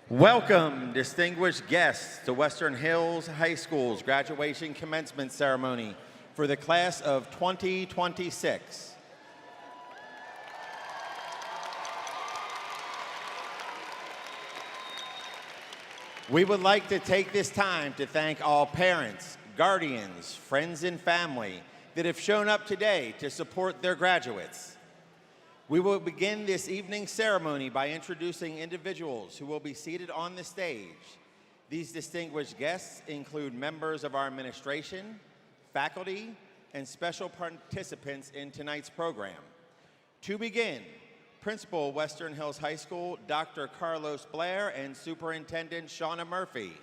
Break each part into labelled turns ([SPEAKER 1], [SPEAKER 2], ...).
[SPEAKER 1] Welcome, distinguished guests, to Western Hills High School's graduation commencement ceremony for the class of 2026. We would like to take this time to thank all parents, guardians, friends, and family that have shown up today to support their graduates. We will begin this evening's ceremony by introducing individuals who will be seated on the stage. These distinguished guests include members of our administration, faculty, and special participants in tonight's program. To begin, Principal Western Hills High School, Dr. Carlos Blair, and Superintendent Shauna Murphy.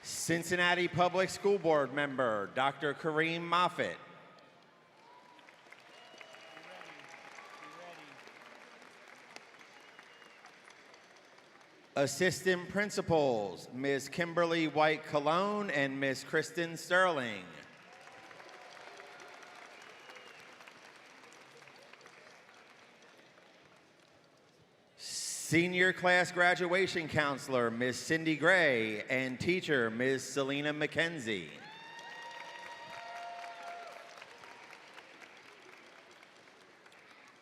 [SPEAKER 1] Cincinnati Public School Board member, Dr. Kareem Moffitt. Assistant Principals, Ms. Kimberly White Colon and Ms. Kristen Sterling. Senior Class Graduation Counselor, Ms. Cindy Gray, and teacher, Ms. Selena McKenzie.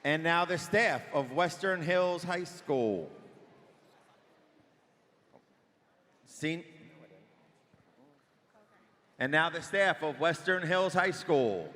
[SPEAKER 1] And now the staff of Western Hills High School. And now the staff of Western Hills High School.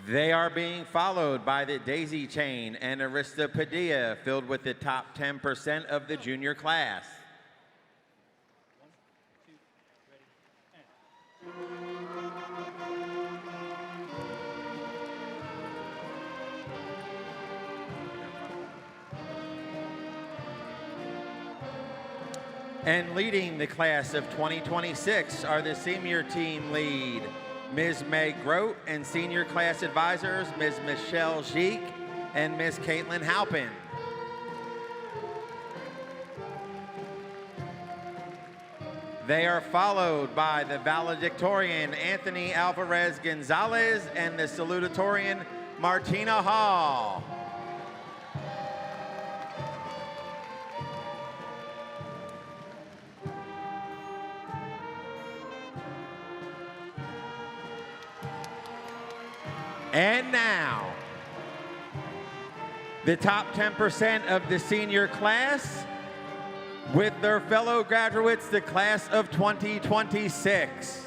[SPEAKER 1] They are being followed by the Daisy Chain and Arista Padilla, filled with the top 10% of the junior class. And leading the class of 2026 are the senior team lead, Ms. Meg Grote, and senior class advisors, Ms. Michelle Jeek and Ms. Caitlin Halpin. They are followed by the valedictorian, Anthony Alvarez Gonzalez, and the salutatorian, Martina Hall. And now, the top 10% of the senior class with their fellow graduates, the class of 2026.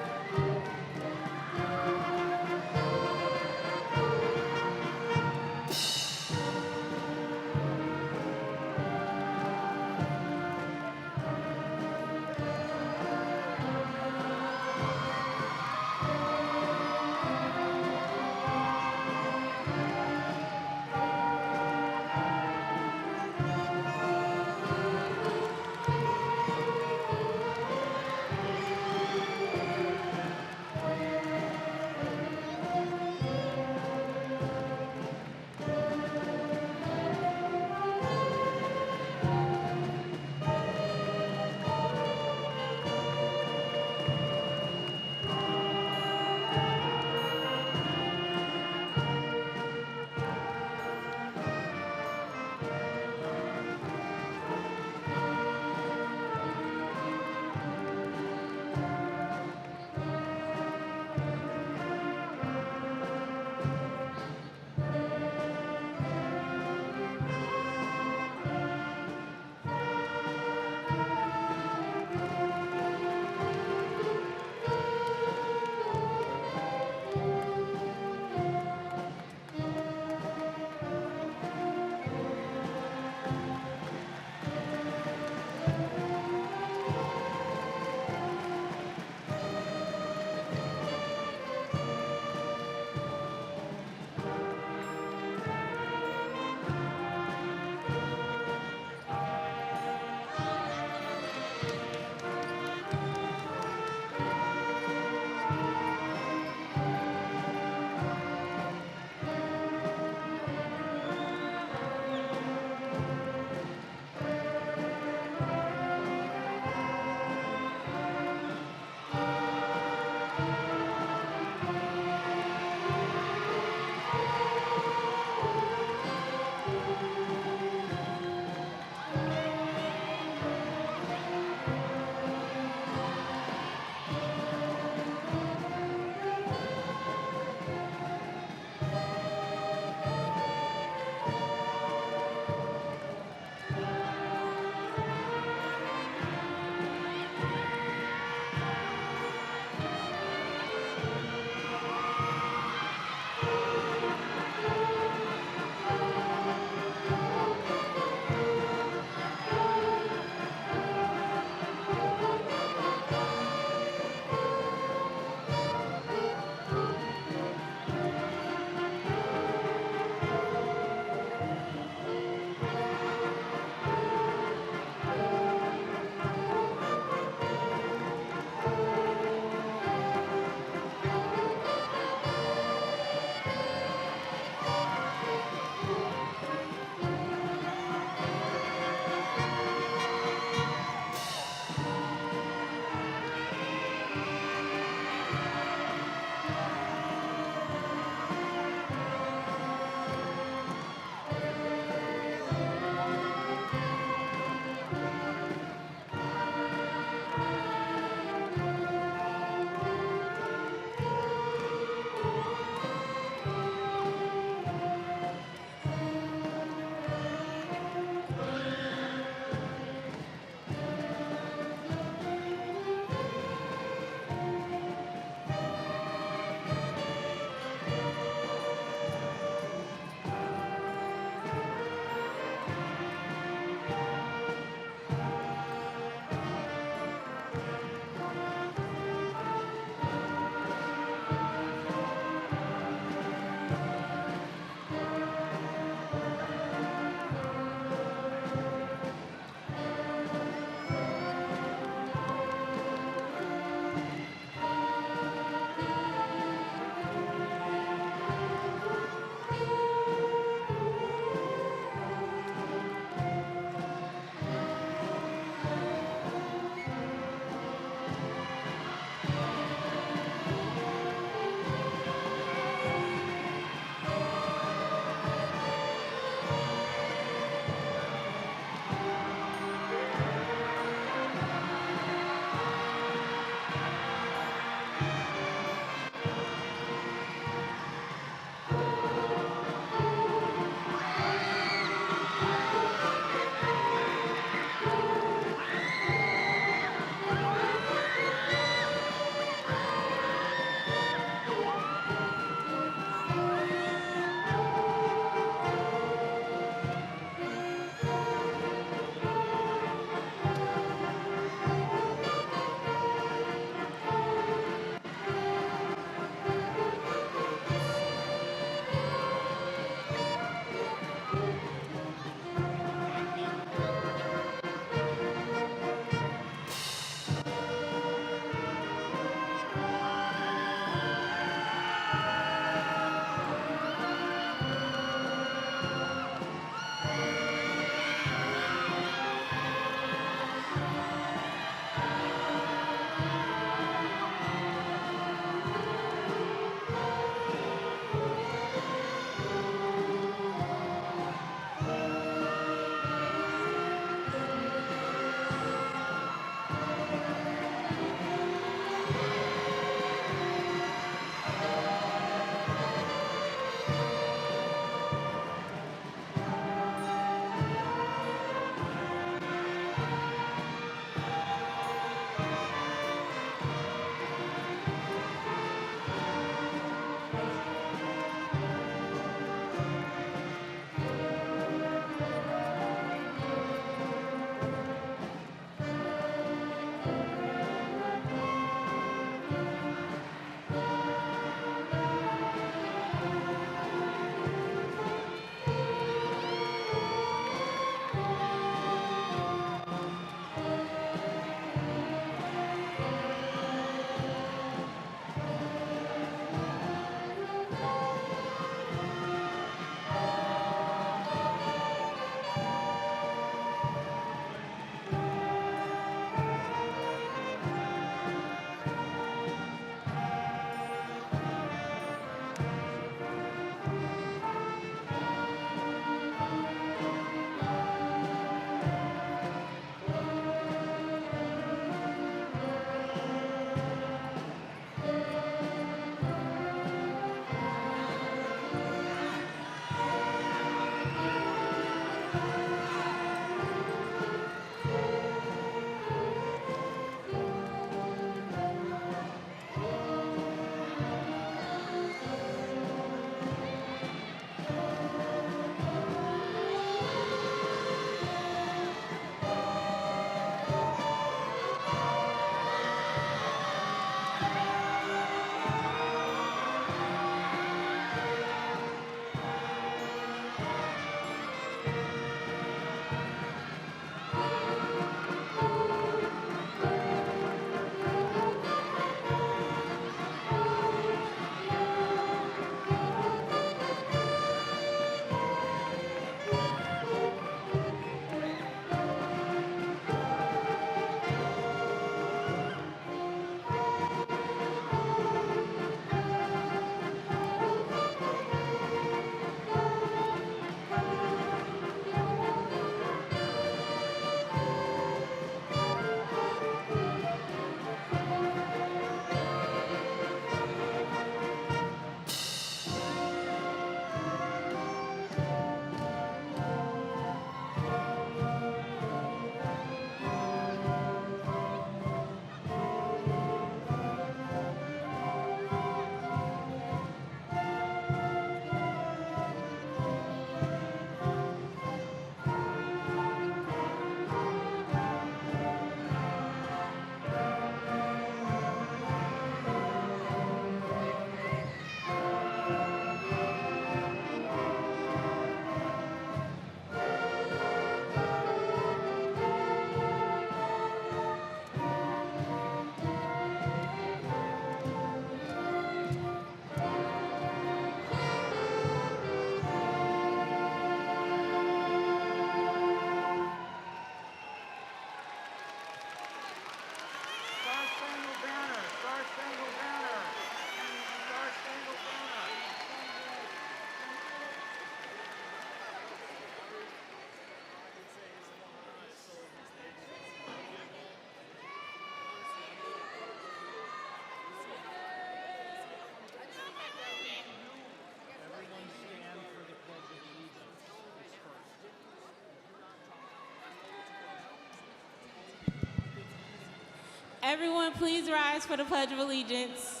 [SPEAKER 2] Everyone, please rise for the Pledge of Allegiance.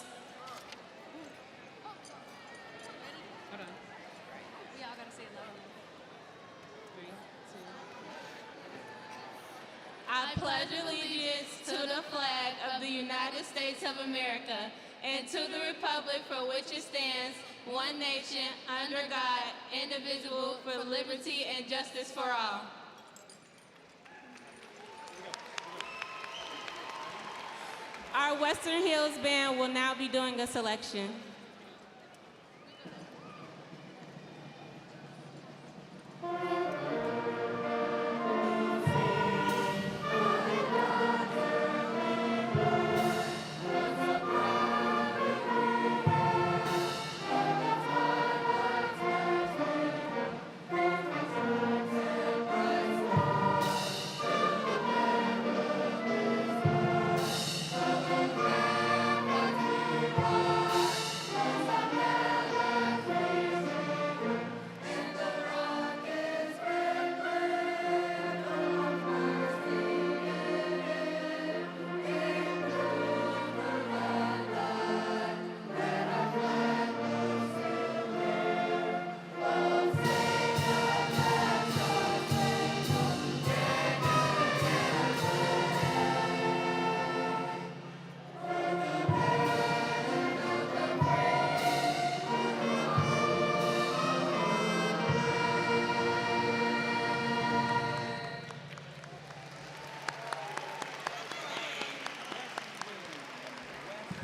[SPEAKER 2] Hold on.
[SPEAKER 3] We all gotta say it loud.
[SPEAKER 2] 3, 2. I pledge allegiance to the flag of the United States of America and to the republic for which it stands, one nation, under God, indivisible, for liberty and justice for all. Our Western Hills Band will now be doing a selection.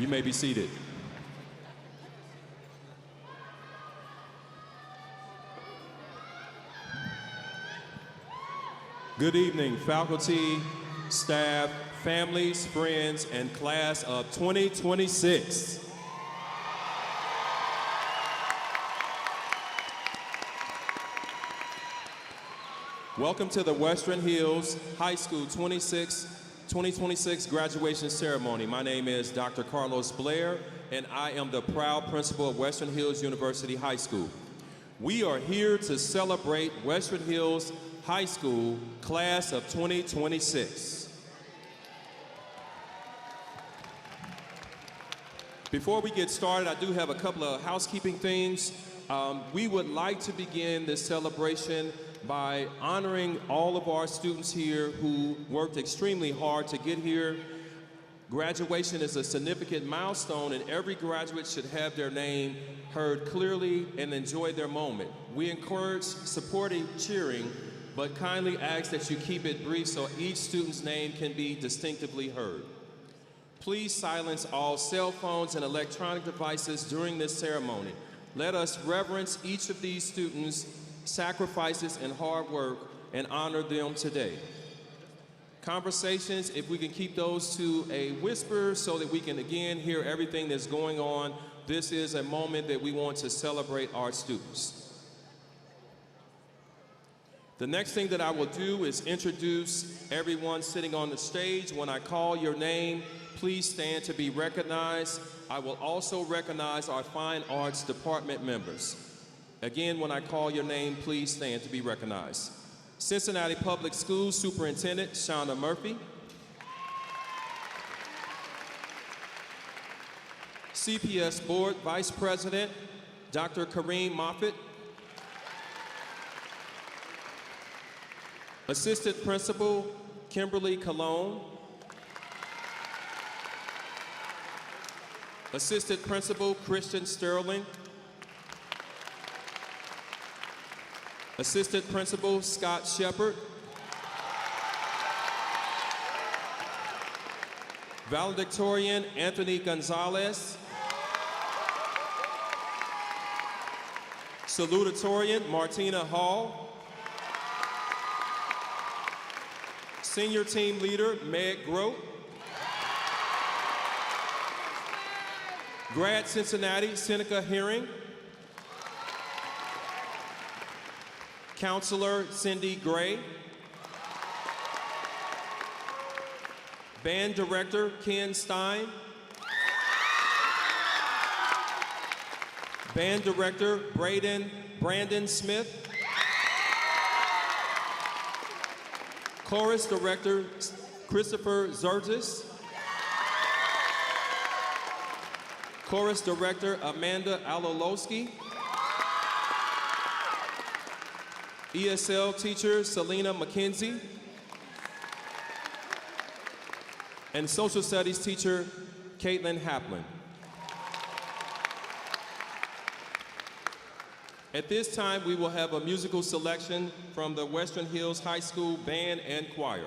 [SPEAKER 4] You may be seated. Good evening, faculty, staff, families, friends, and class of 2026. Welcome to the Western Hills High School 2026 graduation ceremony. My name is Dr. Carlos Blair, and I am the proud principal of Western Hills University High School. We are here to celebrate Western Hills High School class of 2026. Before we get started, I do have a couple of housekeeping things. We would like to begin this celebration by honoring all of our students here who worked extremely hard to get here. Graduation is a significant milestone, and every graduate should have their name heard clearly and enjoy their moment. We encourage supporting cheering, but kindly ask that you keep it brief so each student's name can be distinctively heard. Please silence all cell phones and electronic devices during this ceremony. Let us reverence each of these students' sacrifices and hard work and honor them today. Conversations, if we can keep those to a whisper so that we can again hear everything that's going on. This is a moment that we want to celebrate our students. The next thing that I will do is introduce everyone sitting on the stage. When I call your name, please stand to be recognized. I will also recognize our Fine Arts Department members. Again, when I call your name, please stand to be recognized. Cincinnati Public Schools Superintendent Shauna Murphy. CPS Board Vice President Dr. Kareem Moffitt. Assistant Principal Kimberly Colon. Assistant Principal Christian Sterling. Assistant Principal Scott Shepard. Valedictorian Anthony Gonzalez. Salutatorian Martina Hall. Senior Team Leader Meg Grote. Grad Cincinnati Seneca Herring. Counselor Cindy Gray. Band Director Ken Stein. Band Director Brandon Smith. Chorus Director Christopher Zertis. Chorus Director Amanda Alolowski. ESL teacher Selena McKenzie. And Social Studies teacher Caitlin Haplin. At this time, we will have a musical selection from the Western Hills High School Band and Choir.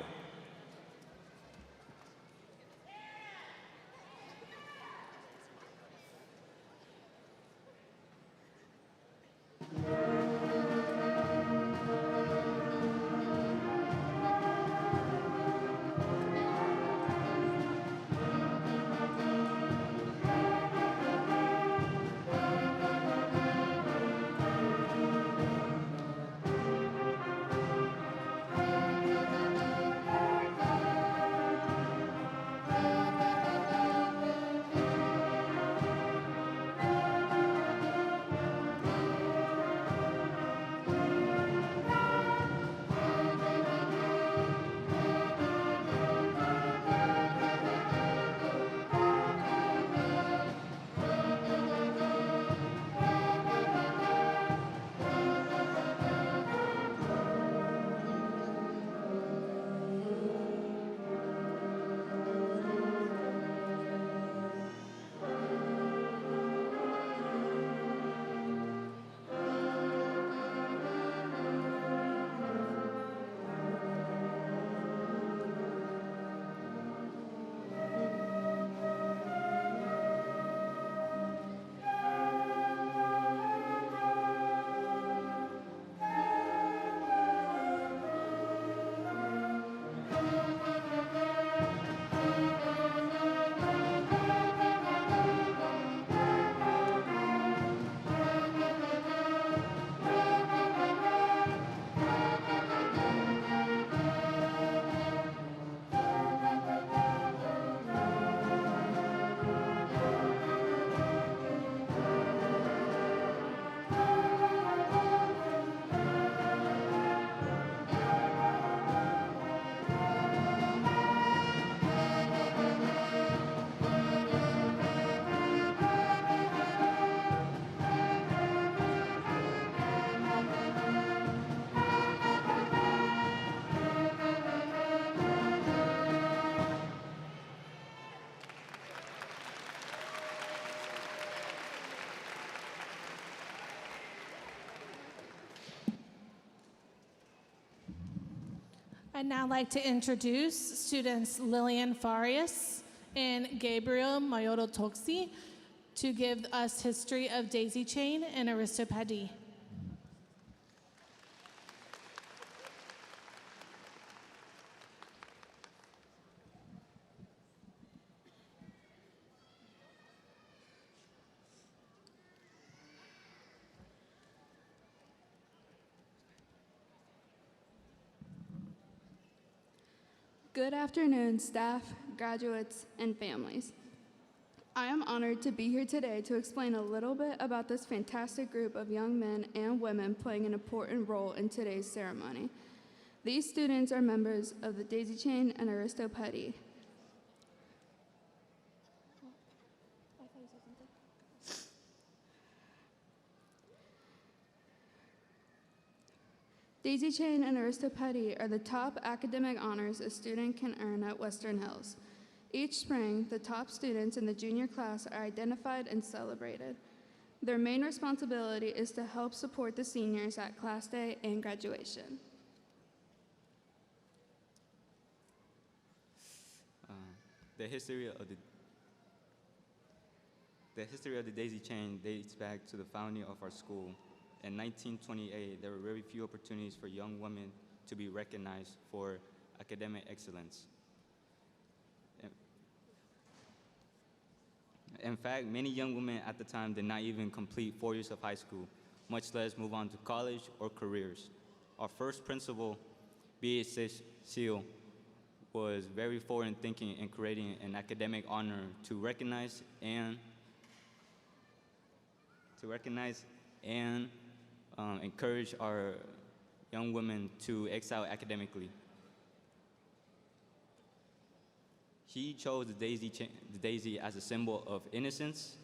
[SPEAKER 2] I'd now like to introduce students Lillian Farias and Gabriel Mayoto Toxi to give us history of daisy chain and aristopathy.
[SPEAKER 3] Good afternoon, staff, graduates, and families. I am honored to be here today to explain a little bit about this fantastic group of young men and women playing an important role in today's ceremony. These students are members of the Daisy Chain and Aristopathy. Daisy Chain and Aristopathy are the top academic honors a student can earn at Western Hills. Each spring, the top students in the junior class are identified and celebrated. Their main responsibility is to help support the seniors at Class Day and graduation.
[SPEAKER 5] The history of the Daisy Chain dates back to the founding of our school. In 1928, there were very few opportunities for young women to be recognized for academic excellence. In fact, many young women at the time did not even complete 4 years of high school, much less move on to college or careers. Our first principal, B.H. Seal, was very forward thinking in creating an academic honor to recognize and encourage our young women to excel academically. He chose the daisy as a symbol of innocence,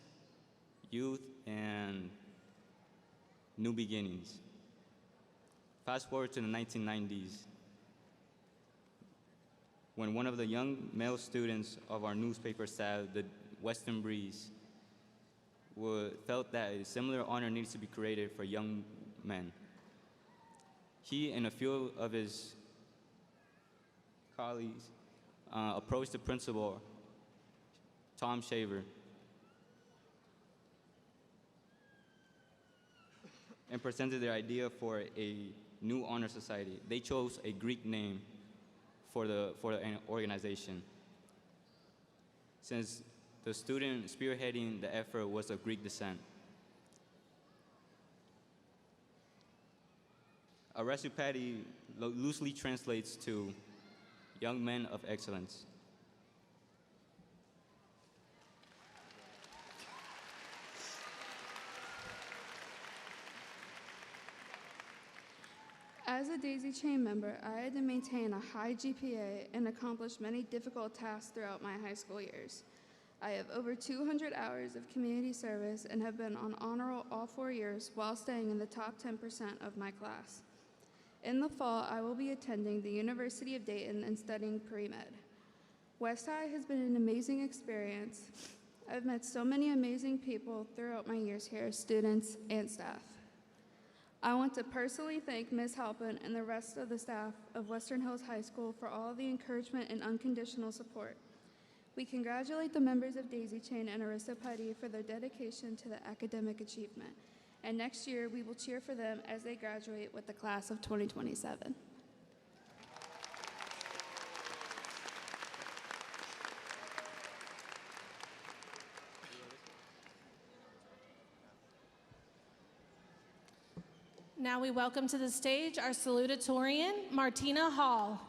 [SPEAKER 5] youth, and new beginnings. Fast forward to the 1990s, when one of the young male students of our newspaper staff, the Western Breeze, felt that a similar honor needs to be created for young men. He and a few of his colleagues approached the principal, Tom Shaver, and presented their idea for a new honor society. They chose a Greek name for the organization, since the student spearheading the effort was of Greek descent. Aristopati loosely translates to young men of excellence.
[SPEAKER 3] As a Daisy Chain member, I had to maintain a high GPA and accomplish many difficult tasks throughout my high school years. I have over 200 hours of community service and have been on honor roll all 4 years while staying in the top 10% of my class. In the fall, I will be attending the University of Dayton and studying pre-med. West High has been an amazing experience. I've met so many amazing people throughout my years here, students and staff. I want to personally thank Ms. Halpin and the rest of the staff of Western Hills High School for all the encouragement and unconditional support. We congratulate the members of Daisy Chain and Aristopati for their dedication to the academic achievement. And next year, we will cheer for them as they graduate with the class of 2027.
[SPEAKER 2] Now we welcome to the stage our salutatorian, Martina Hall.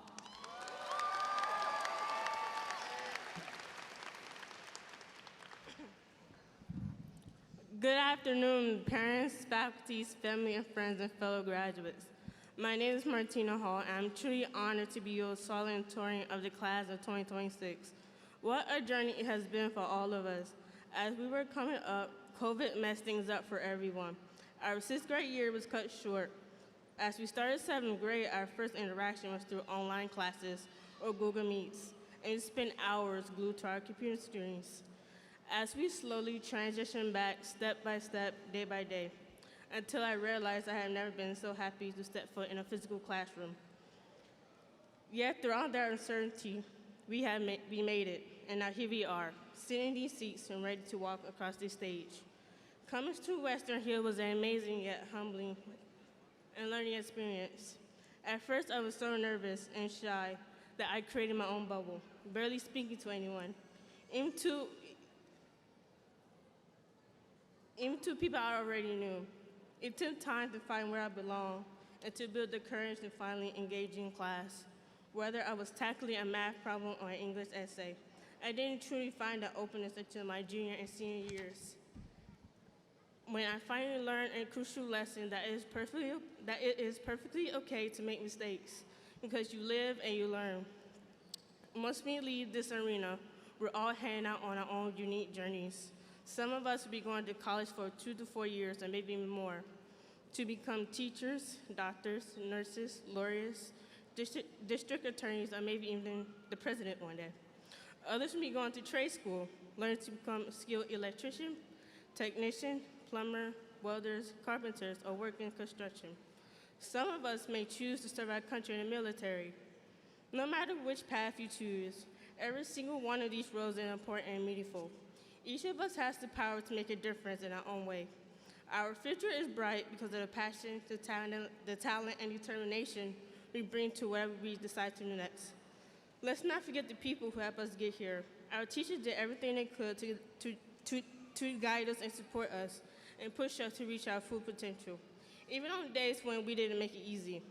[SPEAKER 6] Good afternoon, parents, faculties, family, and friends, and fellow graduates. My name is Martina Hall, and I'm truly honored to be your salutatorian of the class of 2026. What a journey it has been for all of us. As we were coming up, COVID messed things up for everyone. Our 6th grade year was cut short. As we started 7th grade, our first interaction was through online classes or Google Meets, and we spent hours glued to our computer screens. As we slowly transitioned back step by step, day by day, until I realized I had never been so happy to step foot in a physical classroom. Yet throughout that uncertainty, we made it, and now here we are, sitting in these seats and ready to walk across this stage. Coming to Western Hill was an amazing yet humbling and learning experience. At first, I was so nervous and shy that I created my own bubble, barely speaking to anyone. Even to people I already knew. It took time to find where I belong and to build the courage to finally engage in class, whether I was tackling a math problem or an English essay. I didn't truly find that openness until my junior and senior years, when I finally learned a crucial lesson that it is perfectly okay to make mistakes, because you live and you learn. Once we leave this arena, we're all heading out on our own unique journeys. Some of us will be going to college for 2 to 4 years, and maybe even more, to become teachers, doctors, nurses, lawyers, district attorneys, or maybe even the president one day. Others will be going to trade school, learning to become a skilled electrician, technician, plumber, welders, carpenters, or work in construction. Some of us may choose to serve our country in the military. No matter which path you choose, every single one of these roles is important and meaningful. Each of us has the power to make a difference in our own way. Our future is bright because of the passion, the talent, and determination we bring to whatever we decide to do next. Let's not forget the people who helped us get here. Our teachers did everything they could to guide us and support us and push us to reach our full potential, even on days when we didn't make it easy.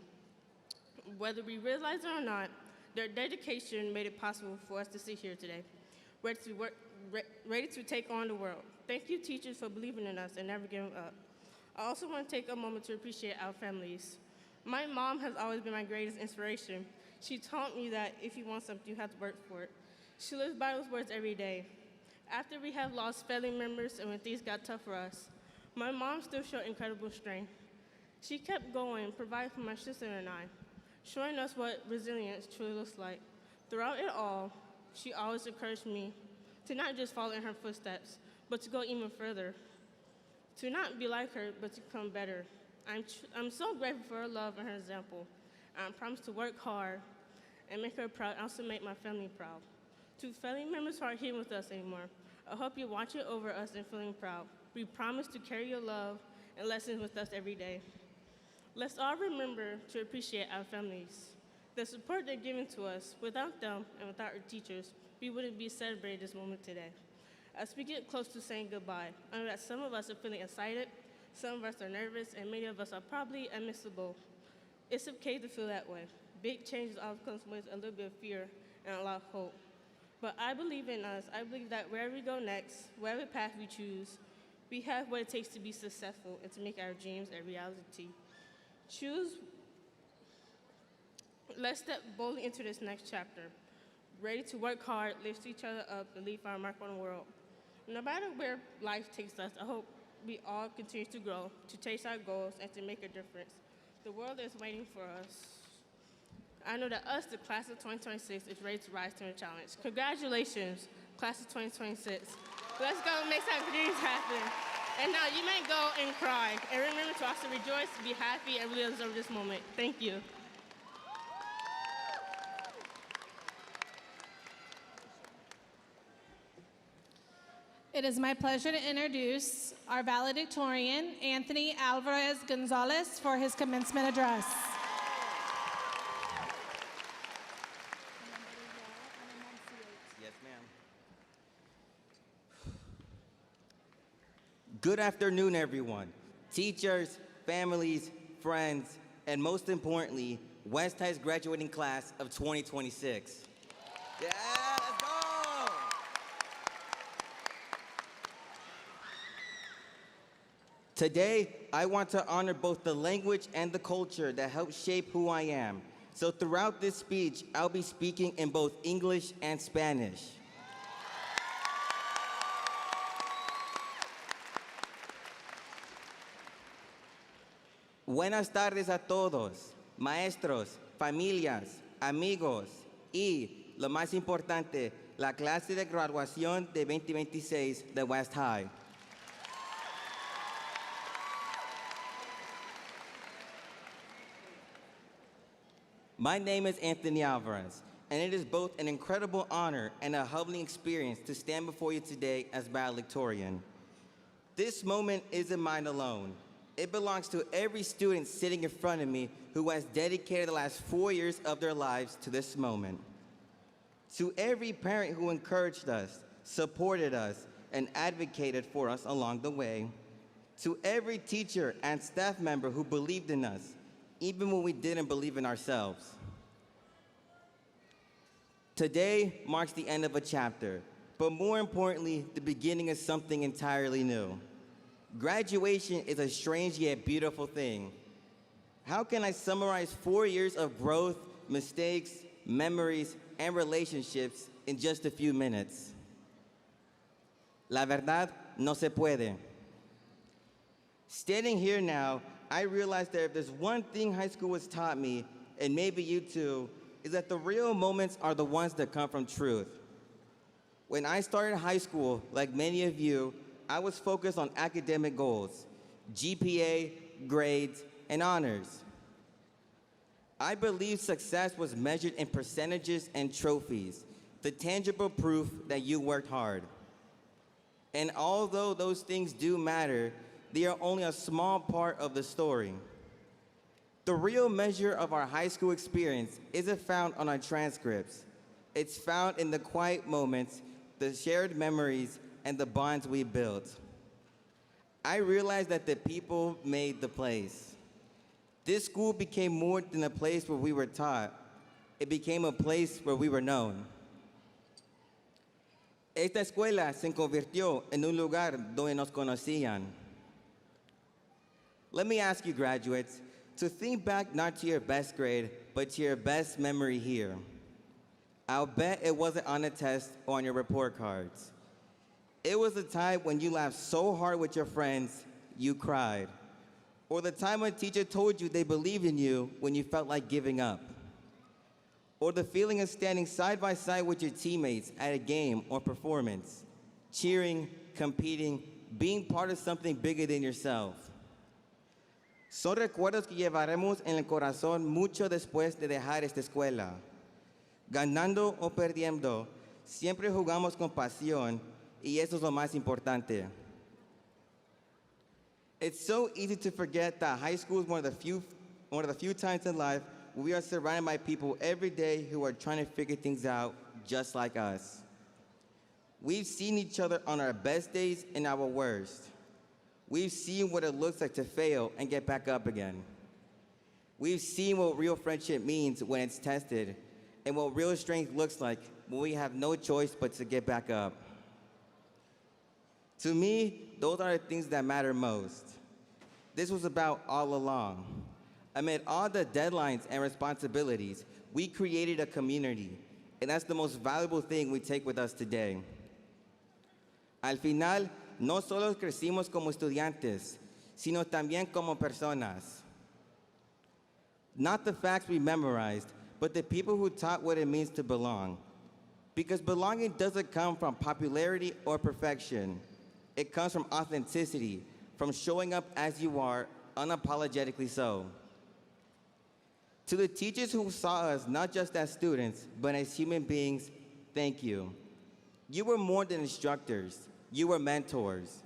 [SPEAKER 6] Whether we realize it or not, their dedication made it possible for us to sit here today, ready to take on the world. Thank you, teachers, for believing in us and never giving up. I also want to take a moment to appreciate our families. My mom has always been my greatest inspiration. She taught me that if you want something, you have to work for it. She lives by those words every day. After we have lost family members and when things got tough for us, my mom still showed incredible strength. She kept going, providing for my sister and I, showing us what resilience truly looks like. Throughout it all, she always encouraged me to not just follow in her footsteps, but to go even further, to not be like her, but to become better. I'm so grateful for her love and her example. I promise to work hard and make her proud, and also make my family proud. To family members who aren't here with us anymore, I hope you're watching over us and feeling proud. We promise to carry your love and lessons with us every day. Let's all remember to appreciate our families. The support they're giving to us, without them and without our teachers, we wouldn't be celebrating this moment today. As we get close to saying goodbye, I know that some of us are feeling excited, some of us are nervous, and many of us are probably unmissable. It's okay to feel that way. Big changes often comes with a little bit of fear and a lot of hope. But I believe in us. I believe that wherever we go next, whatever path we choose, we have what it takes to be successful and to make our dreams a reality. Let's step boldly into this next chapter, ready to work hard, lift each other up, and leave our mark on the world. No matter where life takes us, I hope we all continue to grow, to chase our goals, and to make a difference. The world is waiting for us. I know that us, the class of 2026, is ready to rise to the challenge. Congratulations, class of 2026. Let's go make some dreams happen. And now you may go and cry. And remember to also rejoice, be happy, and really observe this moment. Thank you.
[SPEAKER 7] It is my pleasure to introduce our valedictorian, Anthony Alvarez Gonzalez, for his commencement address.
[SPEAKER 8] Yes, ma'am. Good afternoon, everyone. Teachers, families, friends, and most importantly, West High's graduating class of 2026. Yeah, let's go! Today, I want to honor both the language and the culture that helped shape who I am. So throughout this speech, I'll be speaking in both English and Spanish. Buenas tardes a todos, maestros, familias, amigos y, lo más importante, la clase de graduación de 2026 de West High. My name is Anthony Alvarez, and it is both an incredible honor and a humbling experience to stand before you today as valedictorian. This moment isn't mine alone. It belongs to every student sitting in front of me who has dedicated the last 4 years of their lives to this moment. To every parent who encouraged us, supported us, and advocated for us along the way. To every teacher and staff member who believed in us, even when we didn't believe in ourselves. Today marks the end of a chapter, but more importantly, the beginning of something entirely new. Graduation is a strange yet beautiful thing. How can I summarize 4 years of growth, mistakes, memories, and relationships in just a few minutes? La verdad, no se puede. Standing here now, I realize that if there's one thing high school has taught me, and maybe you too, is that the real moments are the ones that come from truth. When I started high school, like many of you, I was focused on academic goals, GPA, grades, and honors. I believed success was measured in percentages and trophies, the tangible proof that you worked hard. And although those things do matter, they are only a small part of the story. The real measure of our high school experience isn't found on our transcripts. It's found in the quiet moments, the shared memories, and the bonds we built. I realized that the people made the place. This school became more than a place where we were taught. It became a place where we were known. Esta escuela se convirtió en un lugar donde nos conocían. Let me ask you, graduates, to think back not to your best grade, but to your best memory here. I'll bet it wasn't on a test or on your report cards. It was the time when you laughed so hard with your friends, you cried. Or the time when a teacher told you they believed in you when you felt like giving up. Or the feeling of standing side by side with your teammates at a game or performance, cheering, competing, being part of something bigger than yourself. Son recuerdos que llevaremos en el corazón mucho después de dejar esta escuela. Ganando o perdiendo, siempre jugamos con pasión, y eso es lo más importante. It's so easy to forget that high school is one of the few times in life where we are surrounded by people every day who are trying to figure things out just like us. We've seen each other on our best days and our worst. We've seen what it looks like to fail and get back up again. We've seen what real friendship means when it's tested, and what real strength looks like when we have no choice but to get back up. To me, those are the things that matter most. This was about all along. Amid all the deadlines and responsibilities, we created a community, and that's the most valuable thing we take with us today. Al final, no solo crecimos como estudiantes, sino también como personas. Not the facts we memorized, but the people who taught what it means to belong. Because belonging doesn't come from popularity or perfection. It comes from authenticity, from showing up as you are, unapologetically so. To the teachers who saw us not just as students, but as human beings, thank you. You were more than instructors. You were mentors.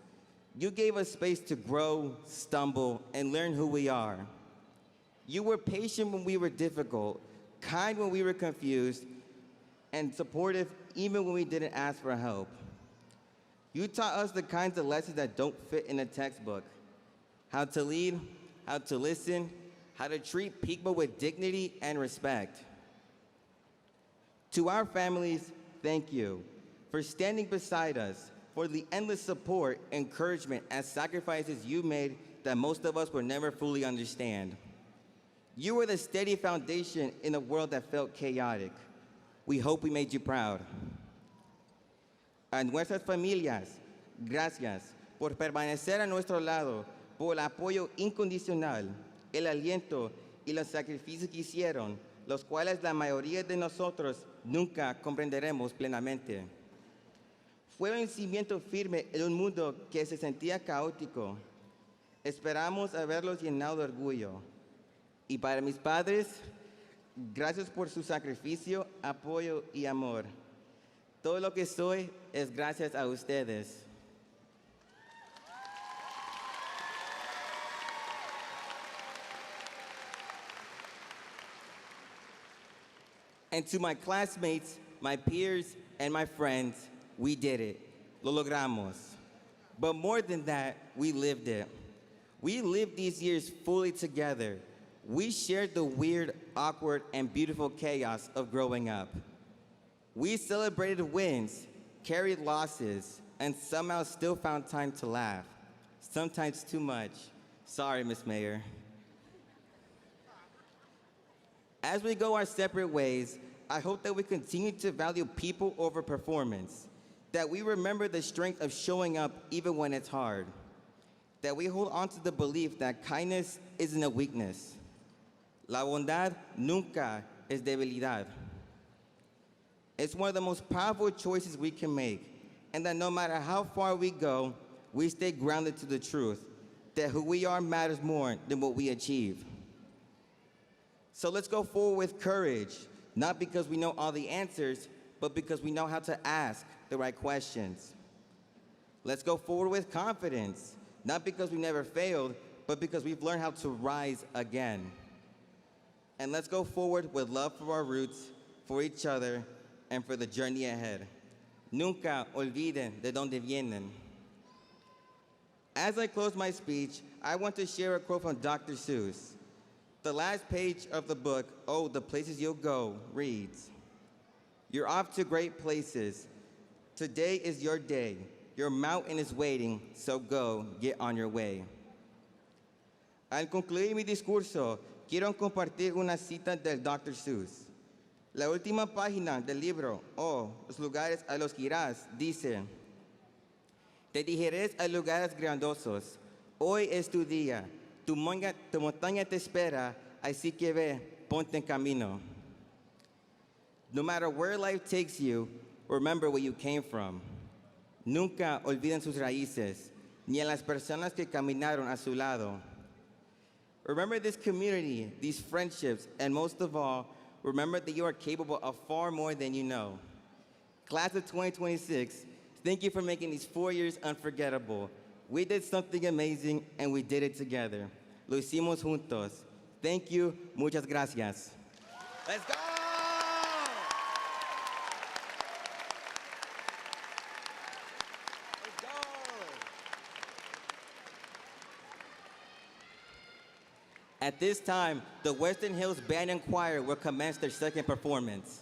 [SPEAKER 8] You gave us space to grow, stumble, and learn who we are. You were patient when we were difficult, kind when we were confused, and supportive even when we didn't ask for help. You taught us the kinds of lessons that don't fit in a textbook. How to lead, how to listen, how to treat people with dignity and respect. To our families, thank you for standing beside us, for the endless support, encouragement, and sacrifices you made that most of us will never fully understand. You were the steady foundation in a world that felt chaotic. We hope we made you proud. A nuestras familias, gracias por permanecer a nuestro lado, por el apoyo incondicional, el aliento y los sacrificios que hicieron, los cuales la mayoría de nosotros nunca comprenderemos plenamente. Fue un cimiento firme en un mundo que se sentía caótico. Esperamos haberlos llenado de orgullo. Y para mis padres, gracias por su sacrificio, apoyo y amor. Todo lo que soy es gracias a ustedes. And to my classmates, my peers, and my friends, we did it. Lo logramos. But more than that, we lived it. We lived these years fully together. We shared the weird, awkward, and beautiful chaos of growing up. We celebrated wins, carried losses, and somehow still found time to laugh. Sometimes too much. Sorry, Miss Mayor. As we go our separate ways, I hope that we continue to value people over performance, that we remember the strength of showing up even when it's hard, that we hold on to the belief that kindness isn't a weakness. La bondad nunca es debilidad. It's one of the most powerful choices we can make, and that no matter how far we go, we stay grounded to the truth, that who we are matters more than what we achieve. So let's go forward with courage, not because we know all the answers, but because we know how to ask the right questions. Let's go forward with confidence, not because we never failed, but because we've learned how to rise again. And let's go forward with love for our roots, for each other, and for the journey ahead. Nunca olviden de donde vienen. As I close my speech, I want to share a quote from Dr. Seuss. The last page of the book, Oh, the Places You'll Go, reads, "You're off to great places. Today is your day. Your mountain is waiting, so go, get on your way." Al concluir mi discurso, quiero compartir una cita del Dr. Seuss. La última página del libro, Oh, los lugares a los que irás, dice, Te dirigirás a lugares grandiosos. Hoy es tu día. Tu montaña te espera, así que ve, ponte en camino. No matter where life takes you, remember where you came from. Nunca olviden sus raíces, ni a las personas que caminaron a su lado. Remember this community, these friendships, and most of all, remember that you are capable of far more than you know. Class of 2026, thank you for making these 4 years unforgettable. We did something amazing, and we did it together. Lo hicimos juntos. Thank you. Muchas gracias. Let's go! Let's go! At this time, the Western Hills Band and Choir will commence their second performance.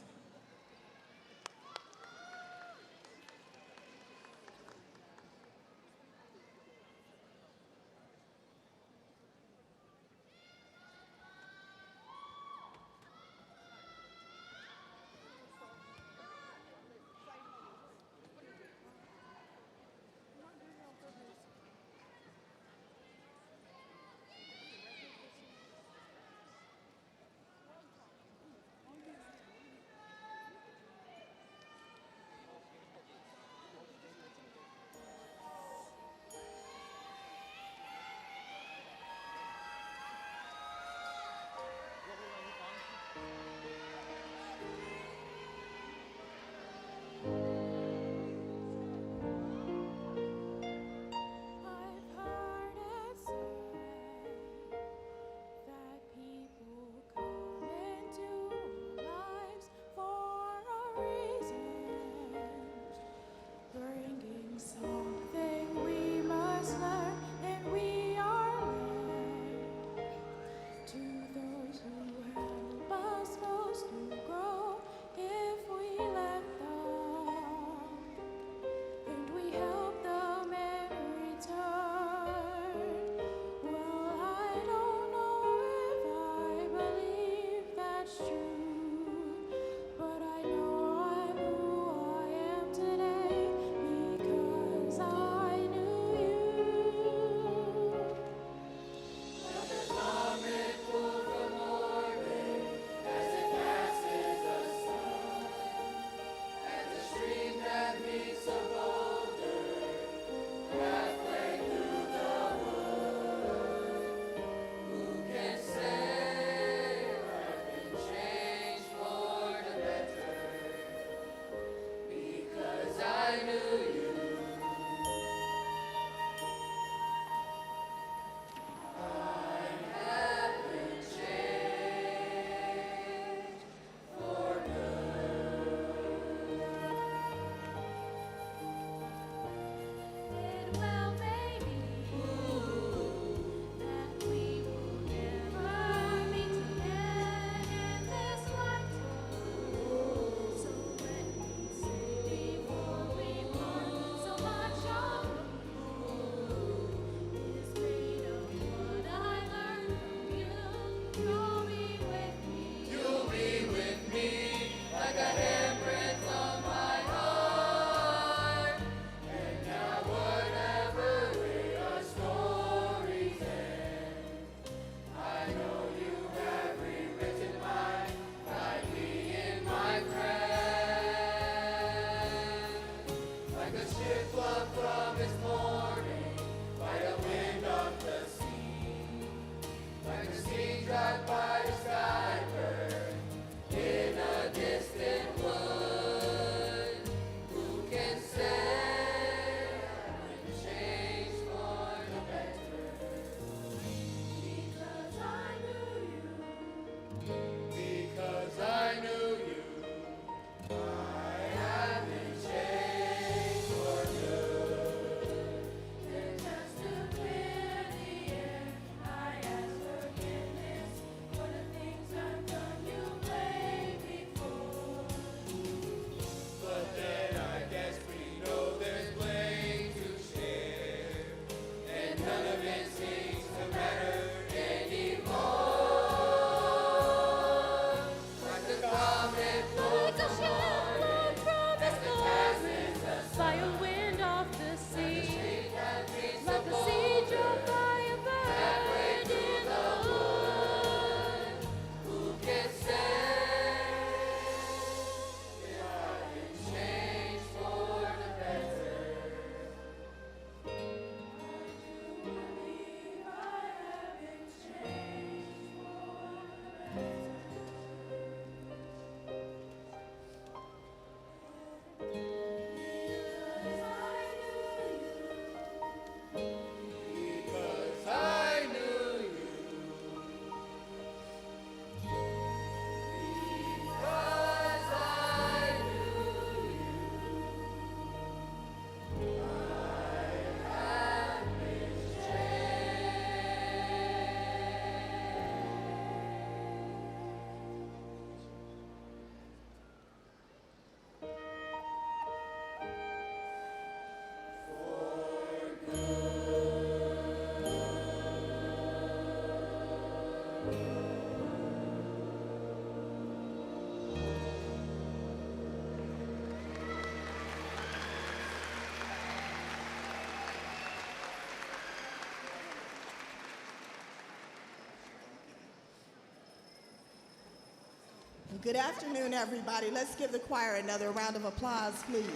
[SPEAKER 9] Good afternoon, everybody. Let's give the choir another round of applause, please.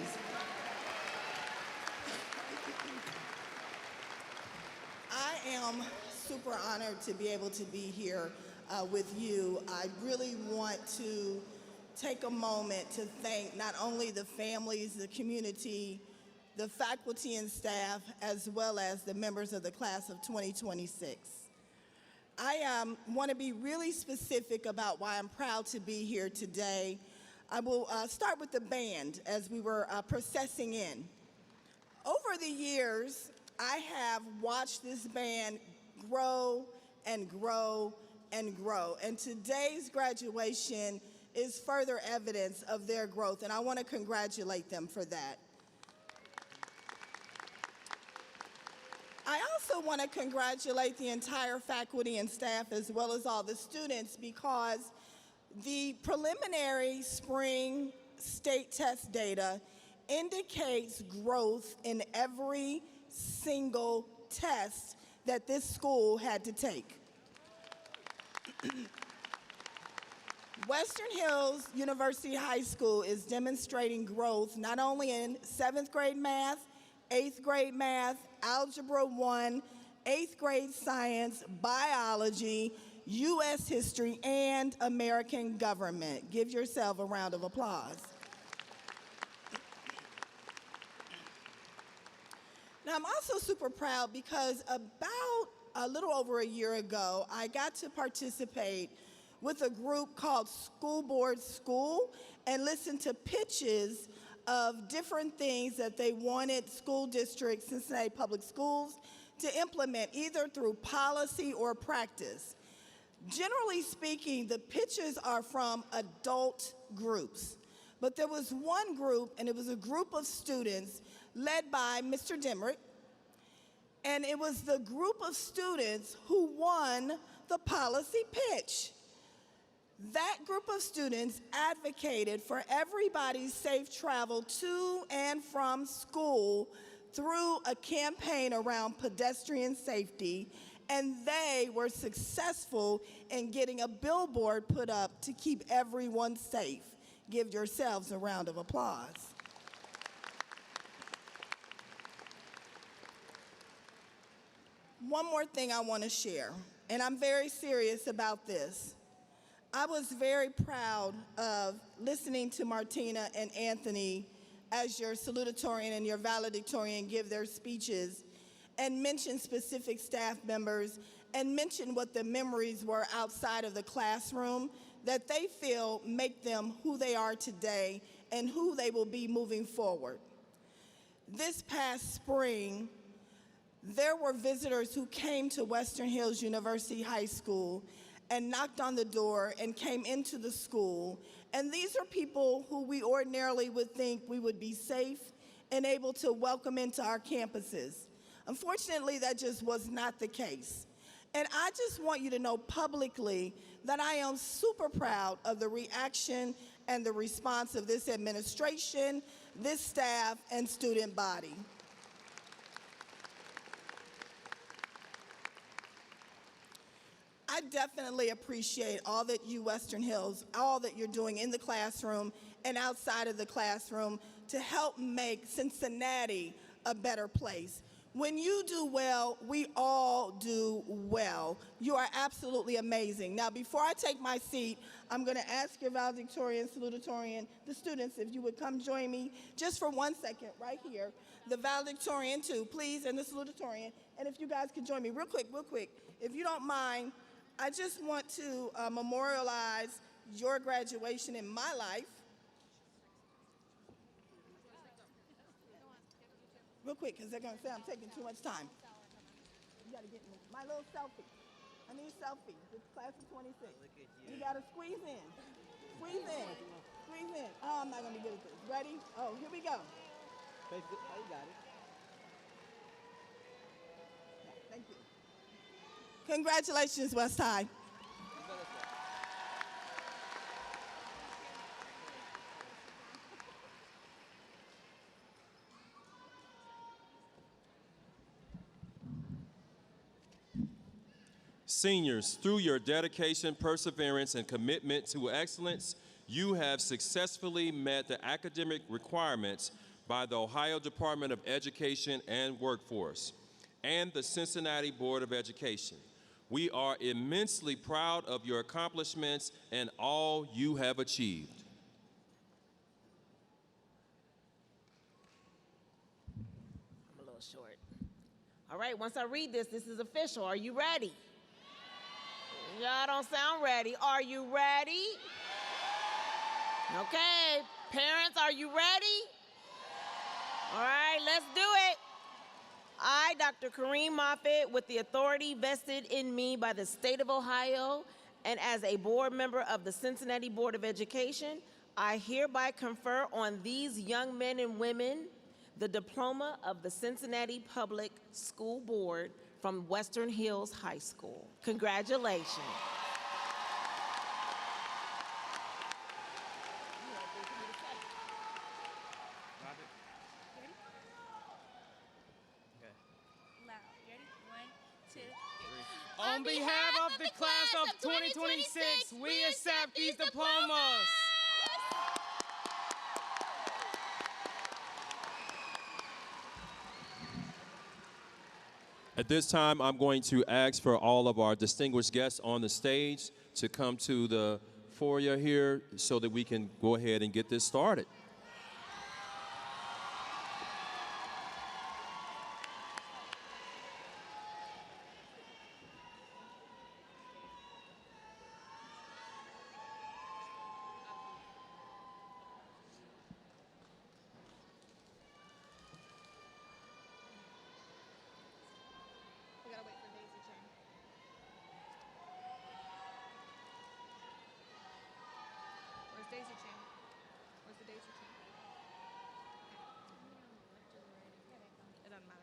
[SPEAKER 9] I am super honored to be able to be here with you. I really want to take a moment to thank not only the families, the community, the faculty and staff, as well as the members of the class of 2026. I want to be really specific about why I'm proud to be here today. I will start with the band as we were processing in. Over the years, I have watched this band grow and grow and grow. And today's graduation is further evidence of their growth, and I want to congratulate them for that. I also want to congratulate the entire faculty and staff as well as all the students because the preliminary spring state test data indicates growth in every single test that this school had to take. Western Hills University High School is demonstrating growth not only in 7th grade math, 8th grade math, Algebra 1, 8th grade science, biology, U.S. history, and American government. Give yourself a round of applause. Now, I'm also super proud because about a little over a year ago, I got to participate with a group called School Board School and listen to pitches of different things that they wanted school districts, Cincinnati Public Schools, to implement either through policy or practice. Generally speaking, the pitches are from adult groups. But there was one group, and it was a group of students led by Mr. Dimrick, and it was the group of students who won the policy pitch. That group of students advocated for everybody's safe travel to and from school through a campaign around pedestrian safety, and they were successful in getting a billboard put up to keep everyone safe. Give yourselves a round of applause. One more thing I want to share, and I'm very serious about this. I was very proud of listening to Martina and Anthony as your salutatorian and your valedictorian give their speeches and mention specific staff members and mention what the memories were outside of the classroom that they feel make them who they are today and who they will be moving forward. This past spring, there were visitors who came to Western Hills University High School and knocked on the door and came into the school. And these are people who we ordinarily would think we would be safe and able to welcome into our campuses. Unfortunately, that just was not the case. And I just want you to know publicly that I am super proud of the reaction and the response of this administration, this staff, and student body. I definitely appreciate all that you, Western Hills, all that you're doing in the classroom and outside of the classroom to help make Cincinnati a better place. When you do well, we all do well. You are absolutely amazing. Now, before I take my seat, I'm going to ask your valedictorian, salutatorian, the students, if you would come join me just for 1 second right here. The valedictorian, too, please, and the salutatorian. And if you guys could join me real quick, if you don't mind, I just want to memorialize your graduation in my life. Real quick, because they're going to say I'm taking too much time. You got to get me my little selfie. I need a selfie with class of 26. You got to squeeze in. Squeeze in. Squeeze in. Oh, I'm not going to be good at this. Ready? Oh, here we go. Oh, you got it. Yeah, thank you. Congratulations, West High.
[SPEAKER 4] Seniors, through your dedication, perseverance, and commitment to excellence, you have successfully met the academic requirements by the Ohio Department of Education and Workforce and the Cincinnati Board of Education. We are immensely proud of your accomplishments and all you have achieved.
[SPEAKER 10] I'm a little short. All right, once I read this, this is official. Are you ready? Y'all don't sound ready. Are you ready? Okay, parents, are you ready? All right, let's do it. I, Dr. Kareem Moffitt, with the authority vested in me by the state of Ohio and as a board member of the Cincinnati Board of Education, I hereby confer on these young men and women the diploma of the Cincinnati Public School Board from Western Hills High School. Congratulations.
[SPEAKER 11] On behalf of the class of 2026, we accept these diplomas.
[SPEAKER 4] At this time, I'm going to ask for all of our distinguished guests on the stage to come to the foyer here so that we can go ahead and get this started.
[SPEAKER 11] Where's Daisy Chain? Where's the Daisy Chain? It doesn't matter.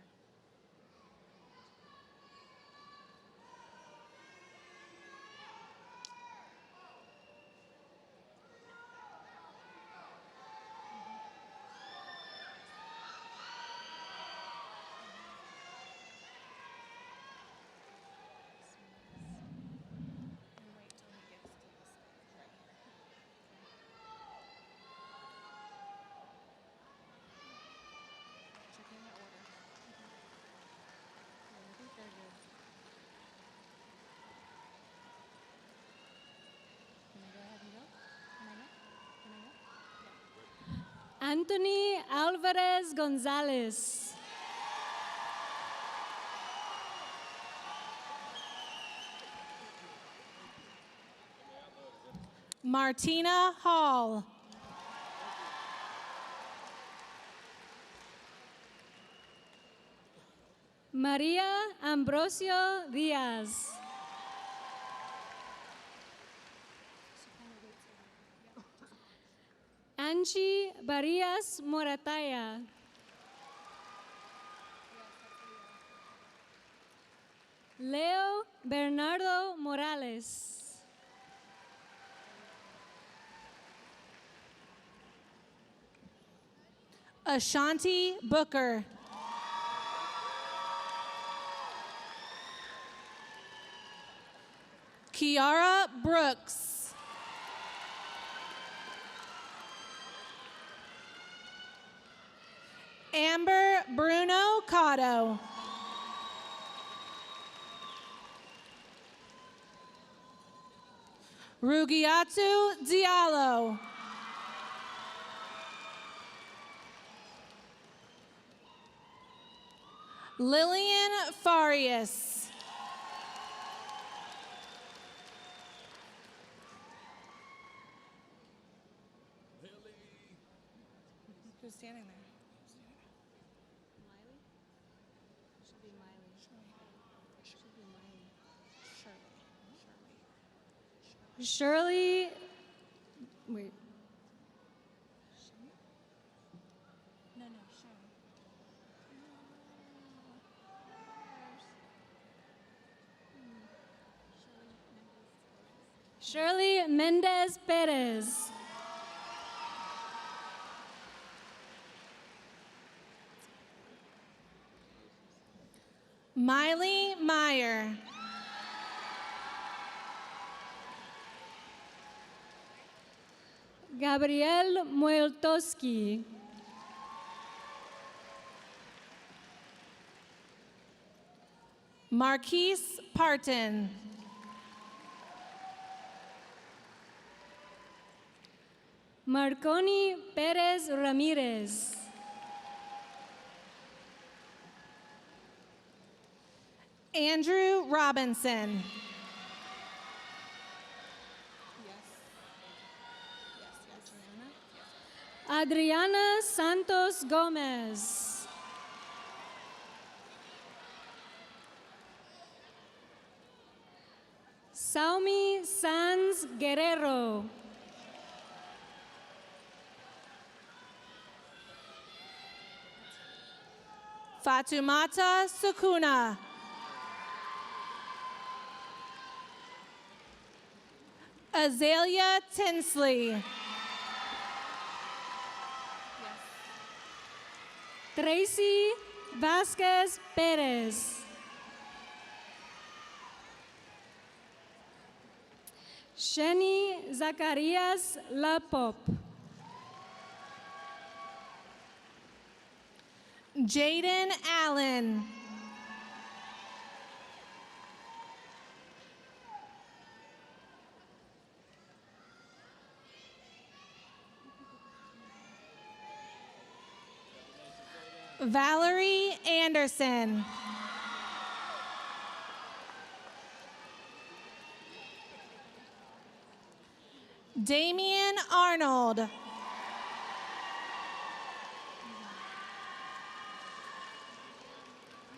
[SPEAKER 12] Anthony Alvarez Gonzalez.
[SPEAKER 7] Martina Hall.
[SPEAKER 12] Maria Ambrosio Diaz. Angie Barrias Morataya. Leo Bernardo Morales.
[SPEAKER 7] Ashanti Booker. Kiara Brooks. Amber Bruno Cotto. Rugiatu Diallo. Lillian Farias. Who's standing there?
[SPEAKER 12] Miley? Should be Miley. Should be Miley. Shirley. Wait.
[SPEAKER 11] No, Sean.
[SPEAKER 12] Shirley Mendez Perez.
[SPEAKER 7] Miley Meyer.
[SPEAKER 12] Gabriel Mueltoski.
[SPEAKER 7] Marquise Parton.
[SPEAKER 12] Marconi Perez Ramirez.
[SPEAKER 7] Andrew Robinson.
[SPEAKER 12] Adriana Santos Gomez. Saumi Sanz Guerrero.
[SPEAKER 7] Fatumata Sukuna. Azalea Tinsley.
[SPEAKER 12] Tracy Vasquez Perez. Sheni Zacarias Lapop.
[SPEAKER 7] Jaden Allen. Valerie Anderson. Damian Arnold.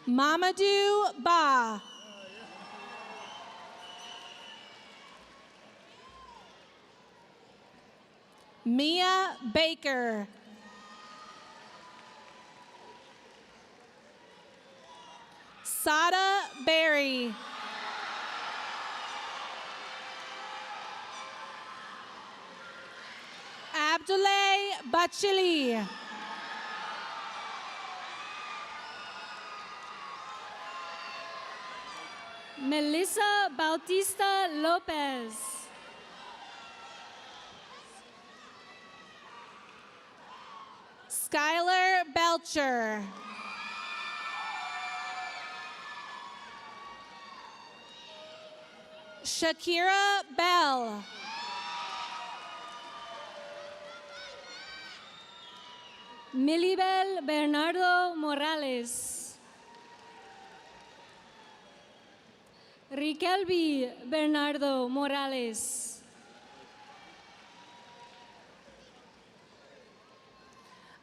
[SPEAKER 7] Mamadou Ba. Mia Baker. Sada Berry. Abdoulaye Bachili.
[SPEAKER 12] Melissa Bautista Lopez.
[SPEAKER 7] Skylar Belcher. Shakira Bell.
[SPEAKER 12] Milibel Bernardo Morales. Riquelby Bernardo Morales.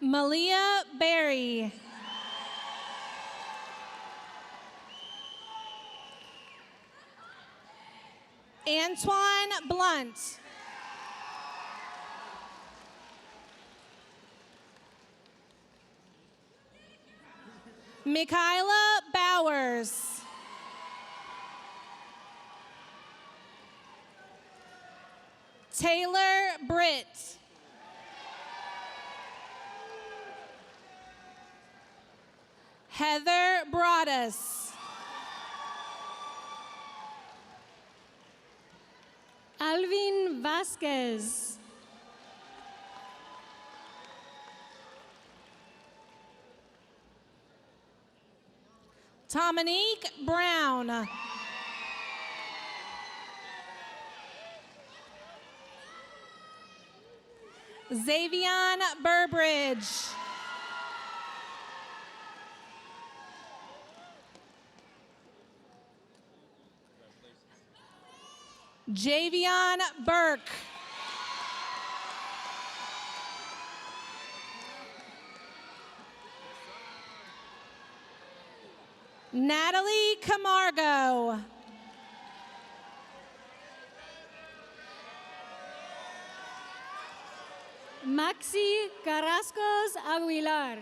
[SPEAKER 7] Malia Berry. Antoine Blunt. Michaela Bowers. Taylor Britt. Heather Broadus.
[SPEAKER 12] Alvin Vasquez.
[SPEAKER 7] Dominique Brown. Xavion Burbridge. Javion Burke. Natalie Camargo.
[SPEAKER 12] Maxi Carrascos Aguilar.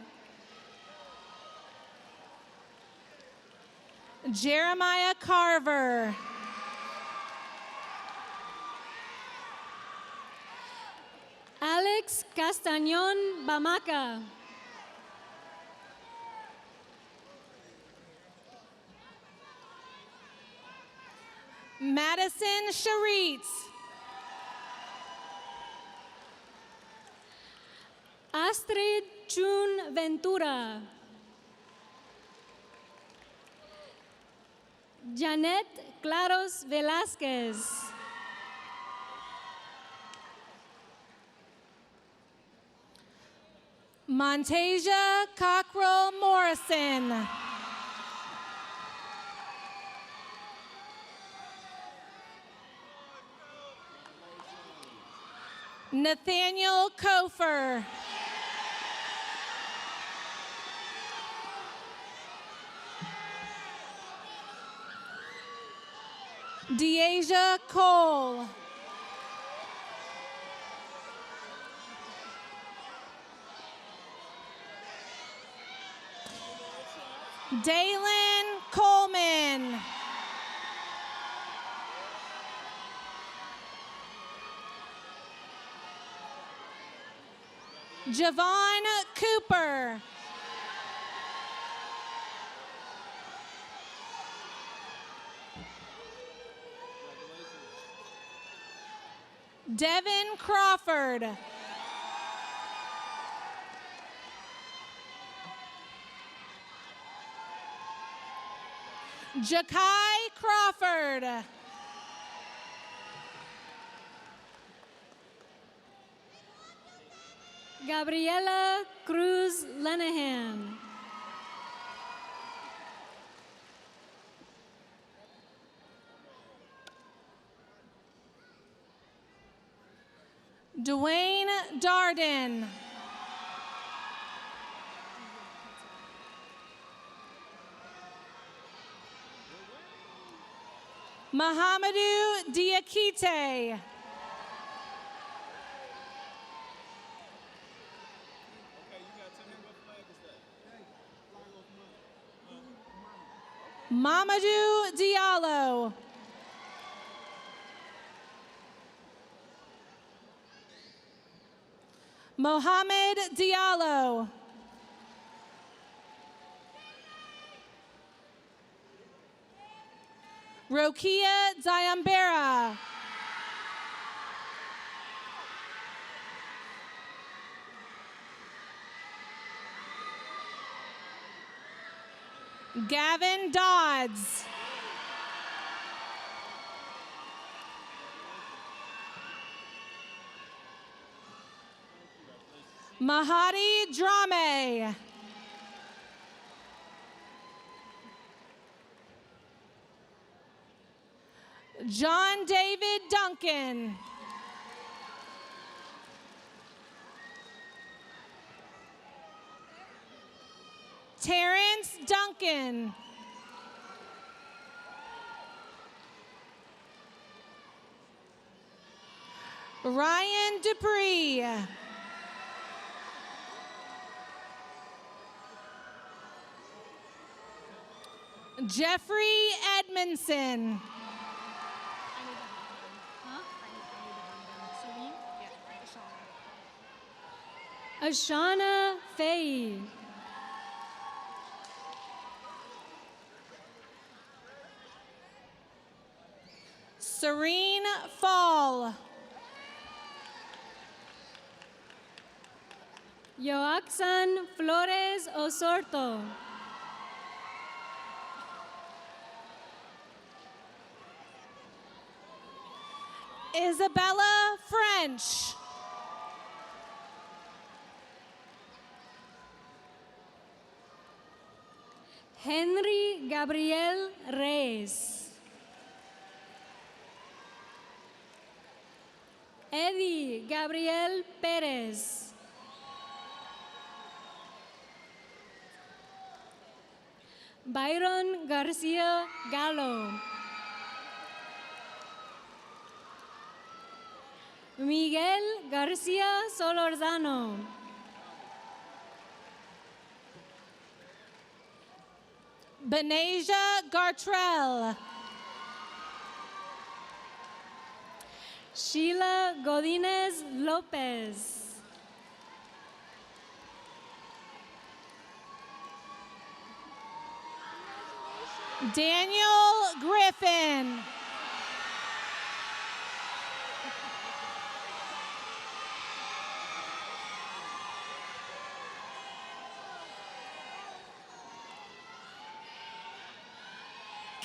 [SPEAKER 7] Jeremiah Carver.
[SPEAKER 12] Alex Castañón Bamaca.
[SPEAKER 7] Madison Charit.
[SPEAKER 12] Astrid Chun Ventura. Janet Claros Velázquez.
[SPEAKER 7] Montasia Cockrell Morrison. Nathaniel Kofer. Deasia Cole. Dalen Coleman. Javon Cooper. Devin Crawford. Jakai Crawford.
[SPEAKER 12] Gabriela Cruz Lenahan.
[SPEAKER 7] Dwayne Darden. Mahamadou Diakite. Mamadou Diallo. Mohamed Diallo. Rokia Diambera. Gavin Dodds. Mahadi Drame. John David Duncan. Terrence Duncan. Ryan Dupree. Jeffrey Edmondson.
[SPEAKER 12] Ashana Faye.
[SPEAKER 7] Serene Fall.
[SPEAKER 12] Joaxan Flores Osorto.
[SPEAKER 7] Isabella French.
[SPEAKER 12] Henry Gabriel Reyes. Eddie Gabriel Perez. Byron Garcia Gallo. Miguel Garcia Solorzano.
[SPEAKER 7] Benasia Gartrell.
[SPEAKER 12] Sheila Godinez Lopez.
[SPEAKER 7] Daniel Griffin.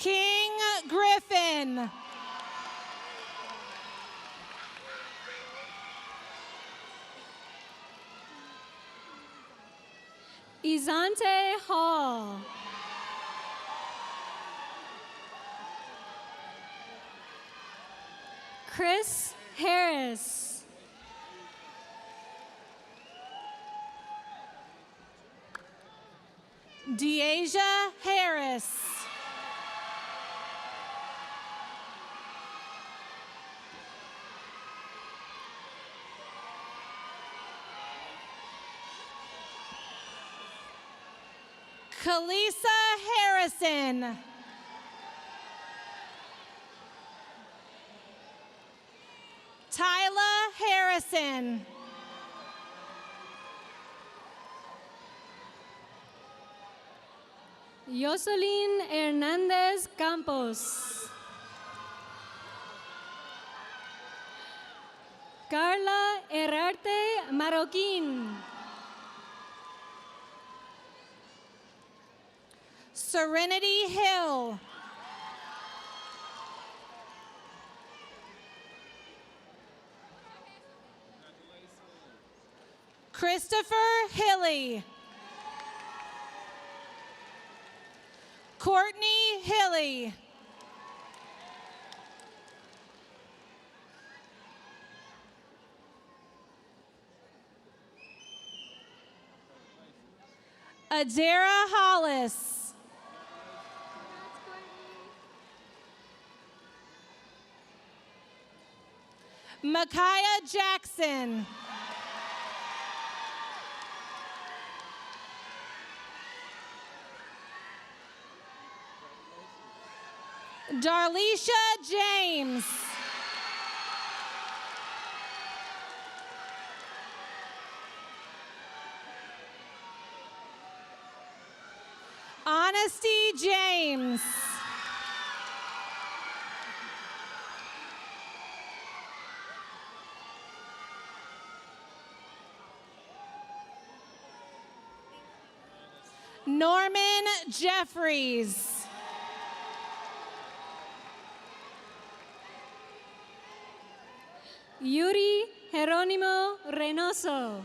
[SPEAKER 7] King Griffin.
[SPEAKER 12] Izante Hall. Chris Harris.
[SPEAKER 7] Deasia Harris. Kalisa Harrison. Tyla Harrison.
[SPEAKER 12] Yoselin Hernandez Campos. Carla Herrarte Marroquín.
[SPEAKER 7] Serenity Hill. Christopher Hilly. Courtney Hilly. Adara Hollis. Micaiah Jackson. Darlisha James. Honesty James. Norman Jeffries.
[SPEAKER 12] Yuri Jerónimo Reynoso.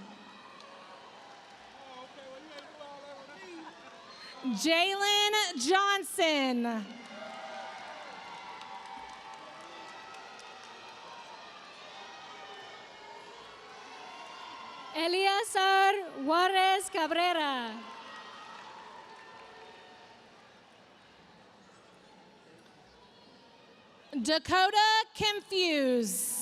[SPEAKER 7] Jalen Johnson.
[SPEAKER 12] Eliazar Juarez Cabrera.
[SPEAKER 7] Dakota Confuse.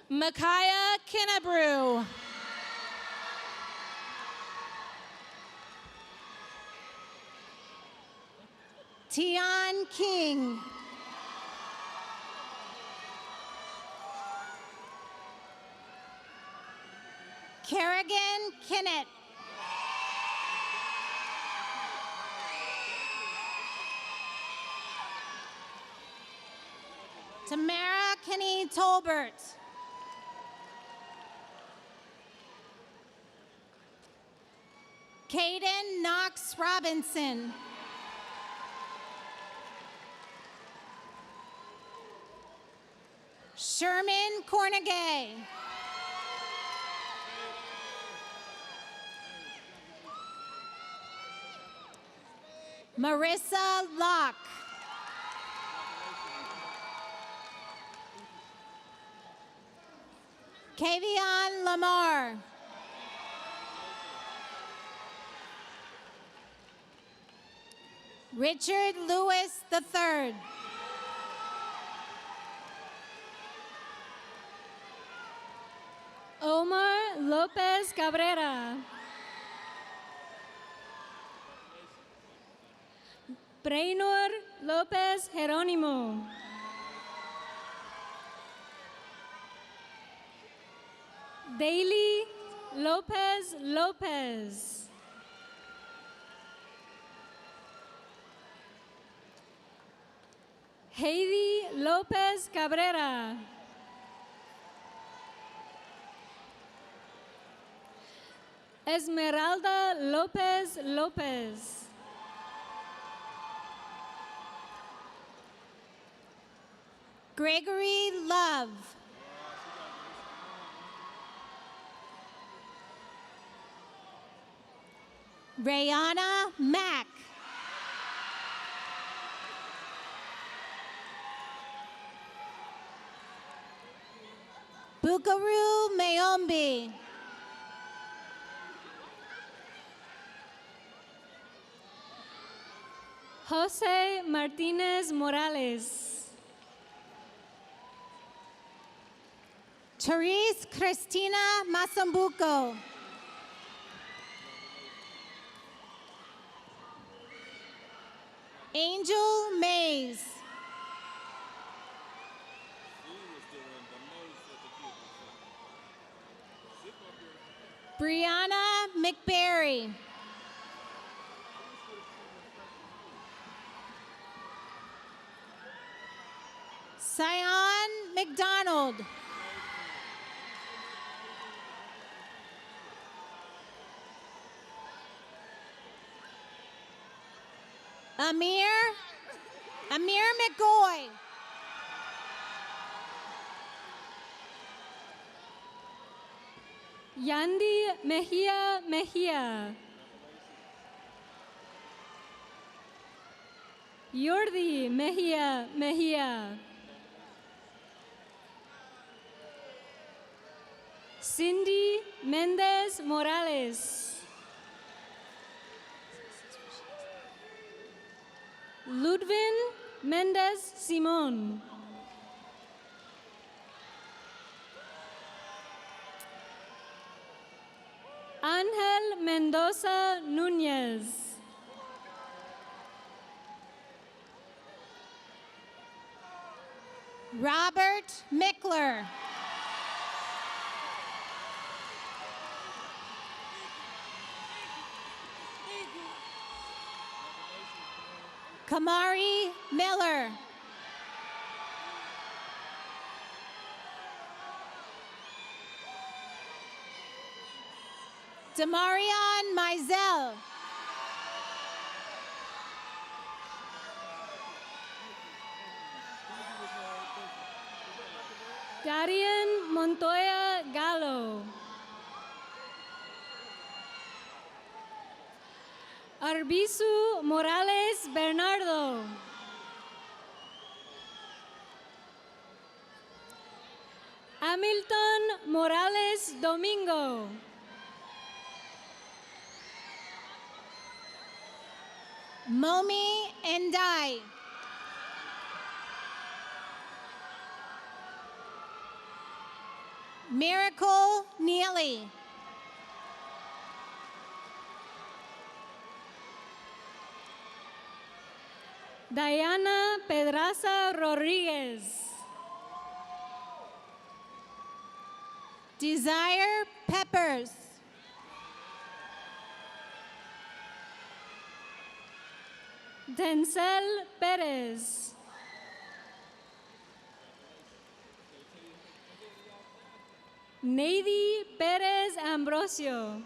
[SPEAKER 7] Micaiah Kinnebrew.
[SPEAKER 13] Tion King. Kerrigan Kinnett. Tamara Kinney Tolbert. Caden Knox Robinson. Sherman Cornegay. Marissa Locke. Kavion Lamar. Richard Lewis III.
[SPEAKER 12] Omar Lopez Cabrera. Braynor Lopez Jerónimo. Daily Lopez Lopez. Heidi Lopez Cabrera. Esmeralda Lopez Lopez.
[SPEAKER 13] Gregory Love. Rayana Mack. Bukaru Mayombe.
[SPEAKER 12] Jose Martinez Morales.
[SPEAKER 13] Therese Christina Masambuco. Angel Mays. Brianna McBarry. Sion McDonald. Amir McGoy.
[SPEAKER 12] Yandy Mejia Mejia. Jordi Mejia Mejia. Cindy Mendez Morales. Ludwin Mendez Simon. Ángel Mendoza Núñez.
[SPEAKER 13] Robert Mickler. Kamari Miller. Demarion Mizell.
[SPEAKER 12] Darian Montoya Gallo. Arbizu Morales Bernardo. Hamilton Morales Domingo.
[SPEAKER 13] Momi Endai. Miracle Neely.
[SPEAKER 12] Diana Pedraza Rodriguez.
[SPEAKER 13] Desire Peppers.
[SPEAKER 12] Denzel Perez. Nady Perez Ambrosio.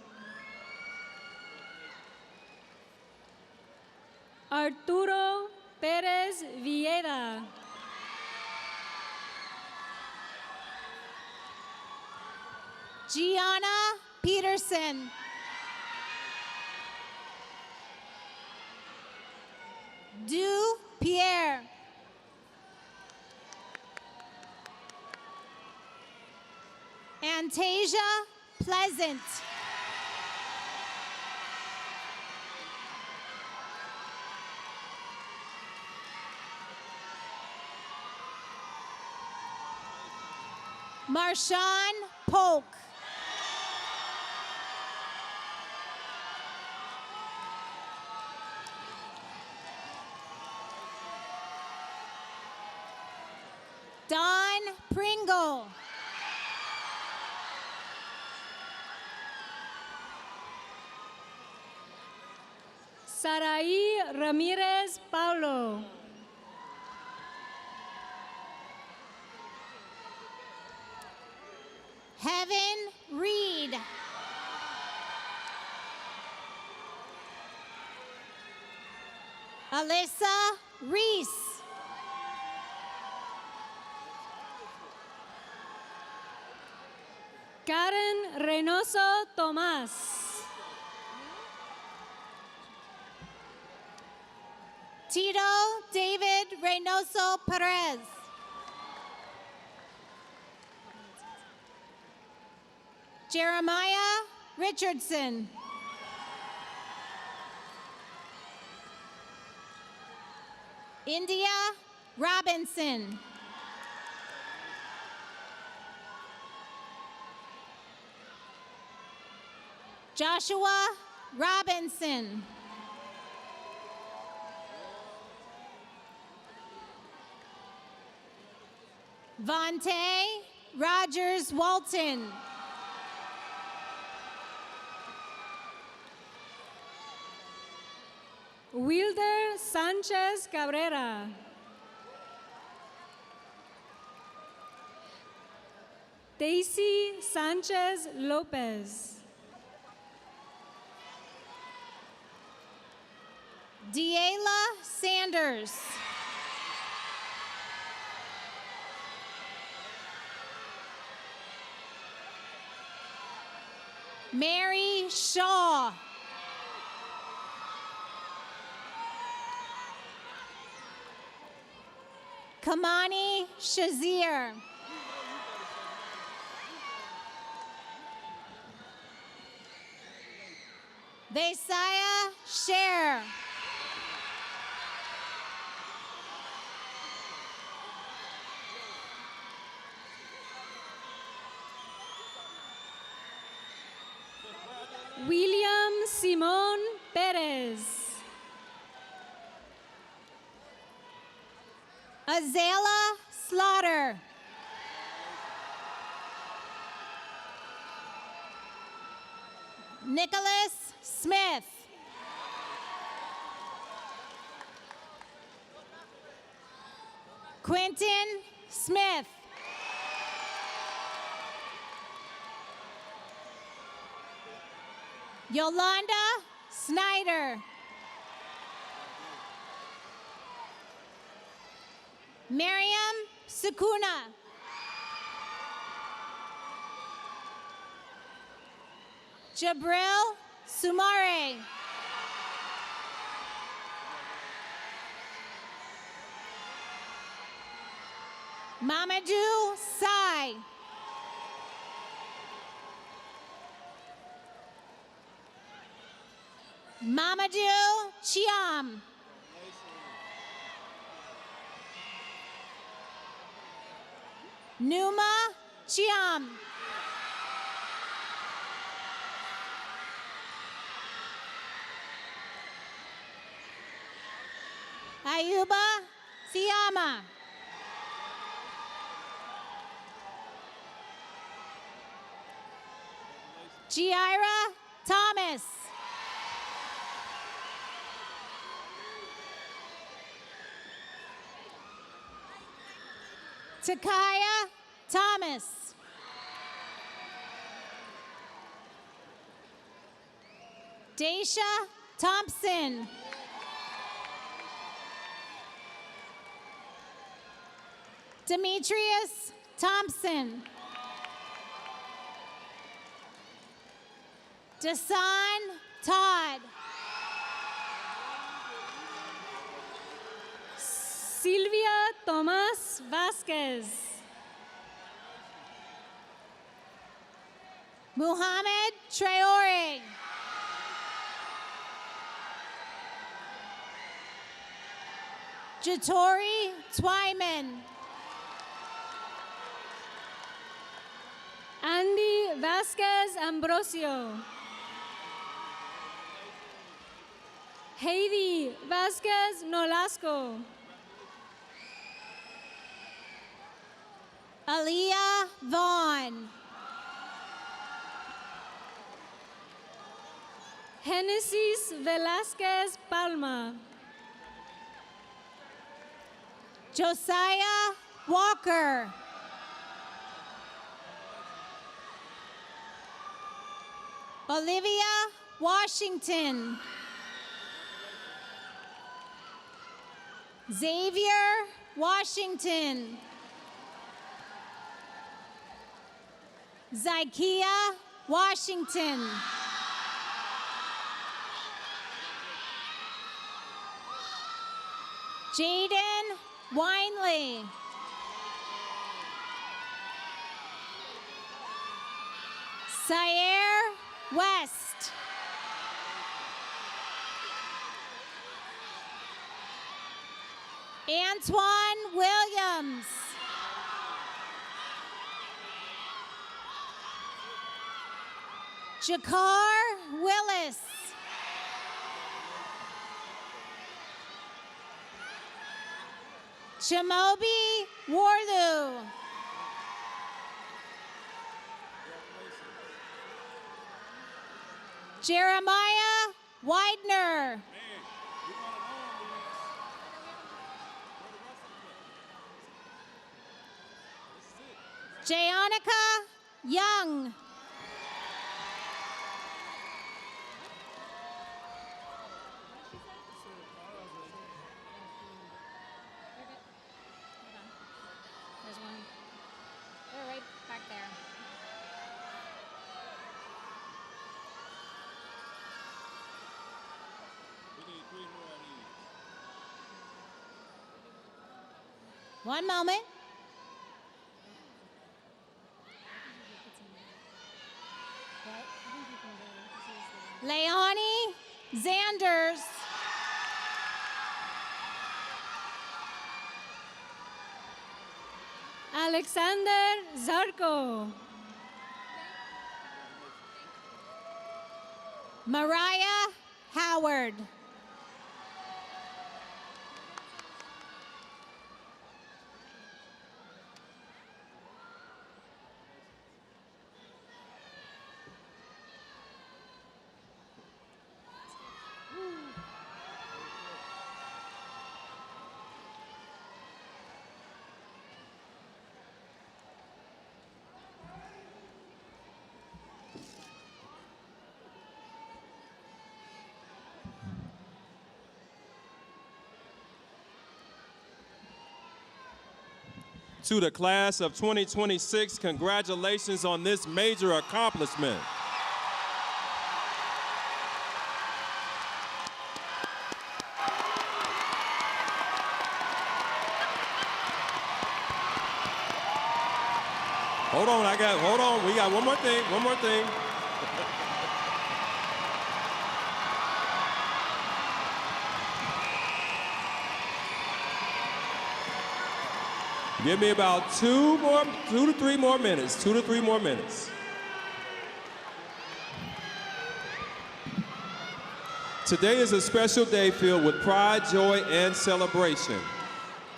[SPEAKER 12] Arturo Perez Villeda.
[SPEAKER 13] Gianna Peterson. Du Pierre. Antasia Pleasant. Marshawn Polk. Don Pringle.
[SPEAKER 12] Saraí Ramirez Paulo.
[SPEAKER 13] Heaven Reed. Alyssa Reese.
[SPEAKER 14] Karen Reynoso Tomás.
[SPEAKER 13] Tito David Reynoso Perez. Jeremiah Richardson. India Robinson. Joshua Robinson. Vontae Rogers Walton.
[SPEAKER 14] Wilder Sanchez Cabrera. Daisy Sanchez Lopez.
[SPEAKER 13] Diela Sanders. Mary Shaw. Kamani Shazir. Vesaya Sher.
[SPEAKER 14] William Simón Pérez.
[SPEAKER 13] Azela Slaughter. Nicholas Smith. Quentin Smith. Yolanda Snyder. Miriam Sukuna. Jabril Sumare. Mamadou Sai. Mamadou Chiam. Numa Chiam. Ayuba Siama. Giira Thomas. Takaya Thomas. Daisha Thompson. Demetrius Thompson. Dasan Todd.
[SPEAKER 14] Silvia Tomás Vázquez.
[SPEAKER 13] Muhammad Traore. Jatori Twyman.
[SPEAKER 14] Andy Vázquez Ambrosio. Heidi Vázquez Nolasco.
[SPEAKER 13] Aaliyah Vaughn.
[SPEAKER 14] Genesis Velázquez Palma.
[SPEAKER 13] Josiah Walker. Olivia Washington. Xavier Washington. Zykia Washington. Jaden Winley. Syer West. Antoine Williams. Jakar Willis. Shamobi Warlu. Jeremiah Widener. Jayonica Young.
[SPEAKER 12] There's one. They're right back there.
[SPEAKER 13] One moment. Leonie Zanders.
[SPEAKER 14] Alexander Zarko.
[SPEAKER 13] Mariah Howard.
[SPEAKER 4] To the class of 2026, congratulations on this major accomplishment. Hold on, we got one more thing. Give me about 2 to 3 more minutes. Today is a special day filled with pride, joy, and celebration.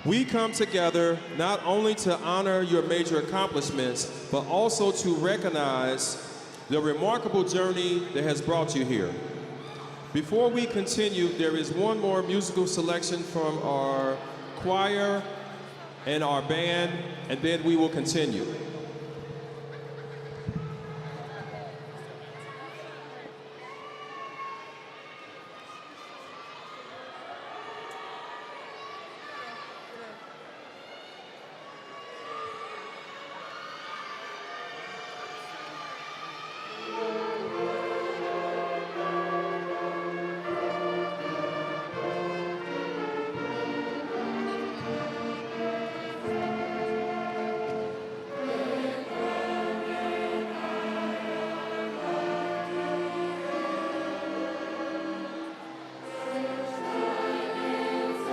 [SPEAKER 4] We come together not only to honor your major accomplishments, but also to recognize the remarkable journey that has brought you here. Before we continue, there is one more musical selection from our choir and our band, and then we will continue.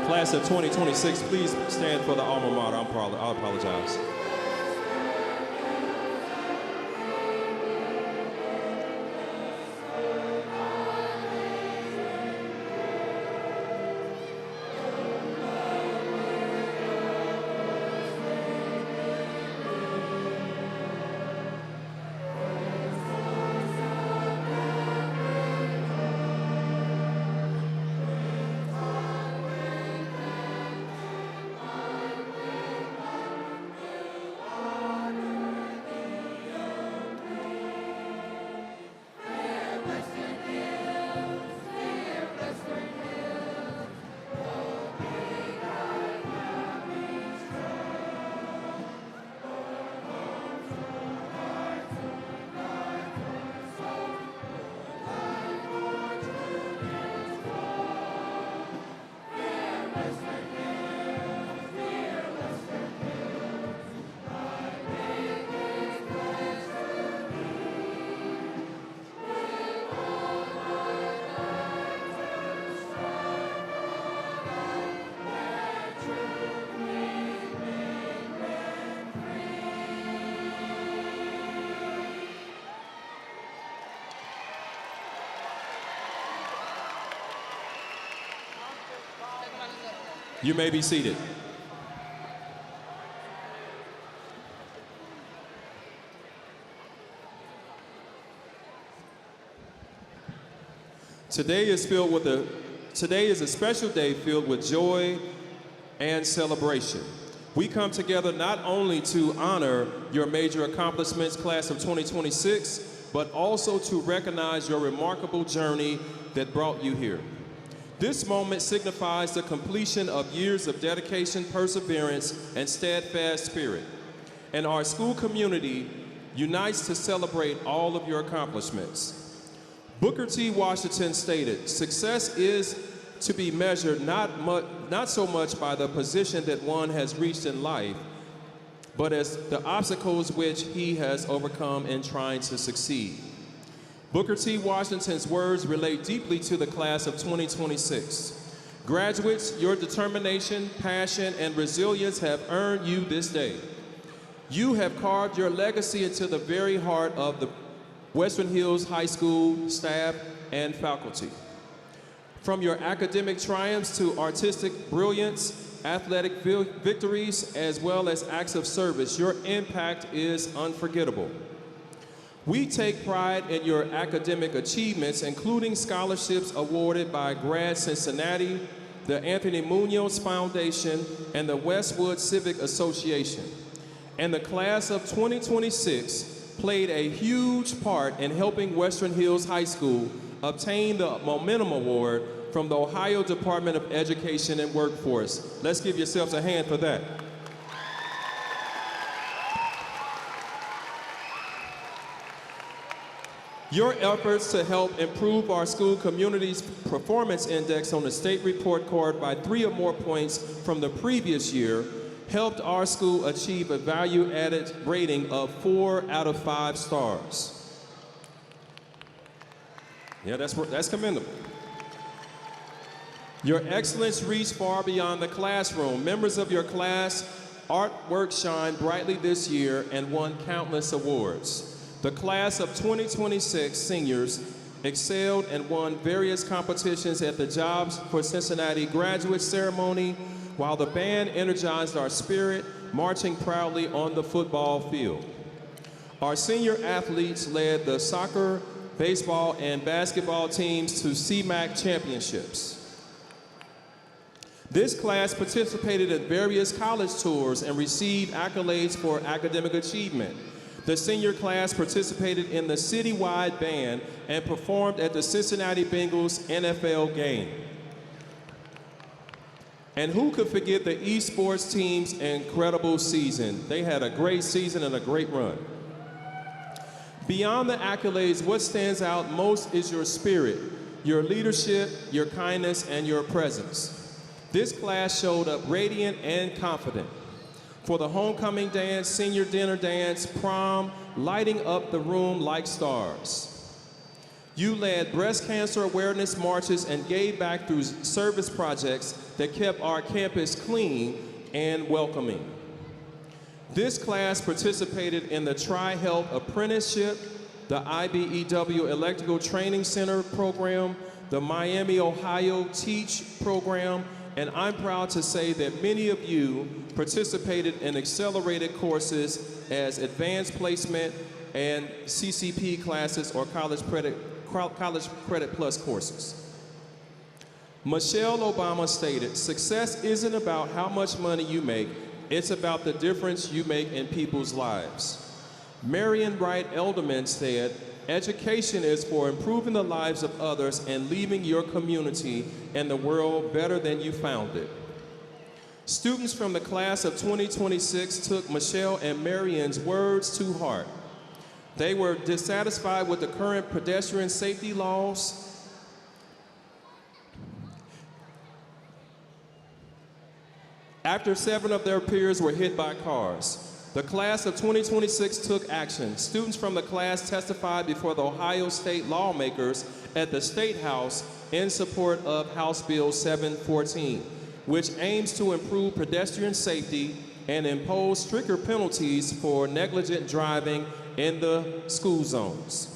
[SPEAKER 4] Class of 2026, please stand for the alma mater. I apologize. You may be seated. Today is a special day filled with joy and celebration. We come together not only to honor your major accomplishments, class of 2026, but also to recognize your remarkable journey that brought you here. This moment signifies the completion of years of dedication, perseverance, and steadfast spirit. And our school community unites to celebrate all of your accomplishments. Booker T. Washington stated, "Success is to be measured not so much by the position that one has reached in life, but as the obstacles which he has overcome in trying to succeed." Booker T. Washington's words relate deeply to the class of 2026. Graduates, your determination, passion, and resilience have earned you this day. You have carved your legacy into the very heart of the Western Hills High School staff and faculty. From your academic triumphs to artistic brilliance, athletic victories, as well as acts of service, your impact is unforgettable. We take pride in your academic achievements, including scholarships awarded by Grad Cincinnati, the Anthony Munoz Foundation, and the Westwood Civic Association. And the class of 2026 played a huge part in helping Western Hills High School obtain the Momentum Award from the Ohio Department of Education and Workforce. Let's give yourselves a hand for that. Your efforts to help improve our school community's performance index on the state report card by 3 or more points from the previous year helped our school achieve a value-added rating of 4 out of 5 stars. Yeah, that's commendable. Your excellence reached far beyond the classroom. Members of your class artwork shined brightly this year and won countless awards. The class of 2026 seniors excelled and won various competitions at the Jobs for Cincinnati graduate ceremony, while the band energized our spirit, marching proudly on the football field. Our senior athletes led the soccer, baseball, and basketball teams to CMAC championships. This class participated in various college tours and received accolades for academic achievement. The senior class participated in the citywide band and performed at the Cincinnati Bengals NFL game. And who could forget the esports team's incredible season? They had a great season and a great run. Beyond the accolades, what stands out most is your spirit, your leadership, your kindness, and your presence. This class showed up radiant and confident. For the homecoming dance, senior dinner dance, prom, lighting up the room like stars. You led breast cancer awareness marches and gave back through service projects that kept our campus clean and welcoming. This class participated in the Tri-Health Apprenticeship, the IBEW Electrical Training Center program, the Miami, Ohio Teach program, and I'm proud to say that many of you participated in accelerated courses as advanced placement and CCP classes or college credit plus courses. Michelle Obama stated, "Success isn't about how much money you make, it's about the difference you make in people's lives." Marion Wright Elderman said, "Education is for improving the lives of others and leaving your community and the world better than you found it." Students from the class of 2026 took Michelle and Marion's words to heart. They were dissatisfied with the current pedestrian safety laws. After 7 of their peers were hit by cars, the class of 2026 took action. Students from the class testified before the Ohio State lawmakers at the State House in support of House Bill 714, which aims to improve pedestrian safety and impose stricter penalties for negligent driving in the school zones.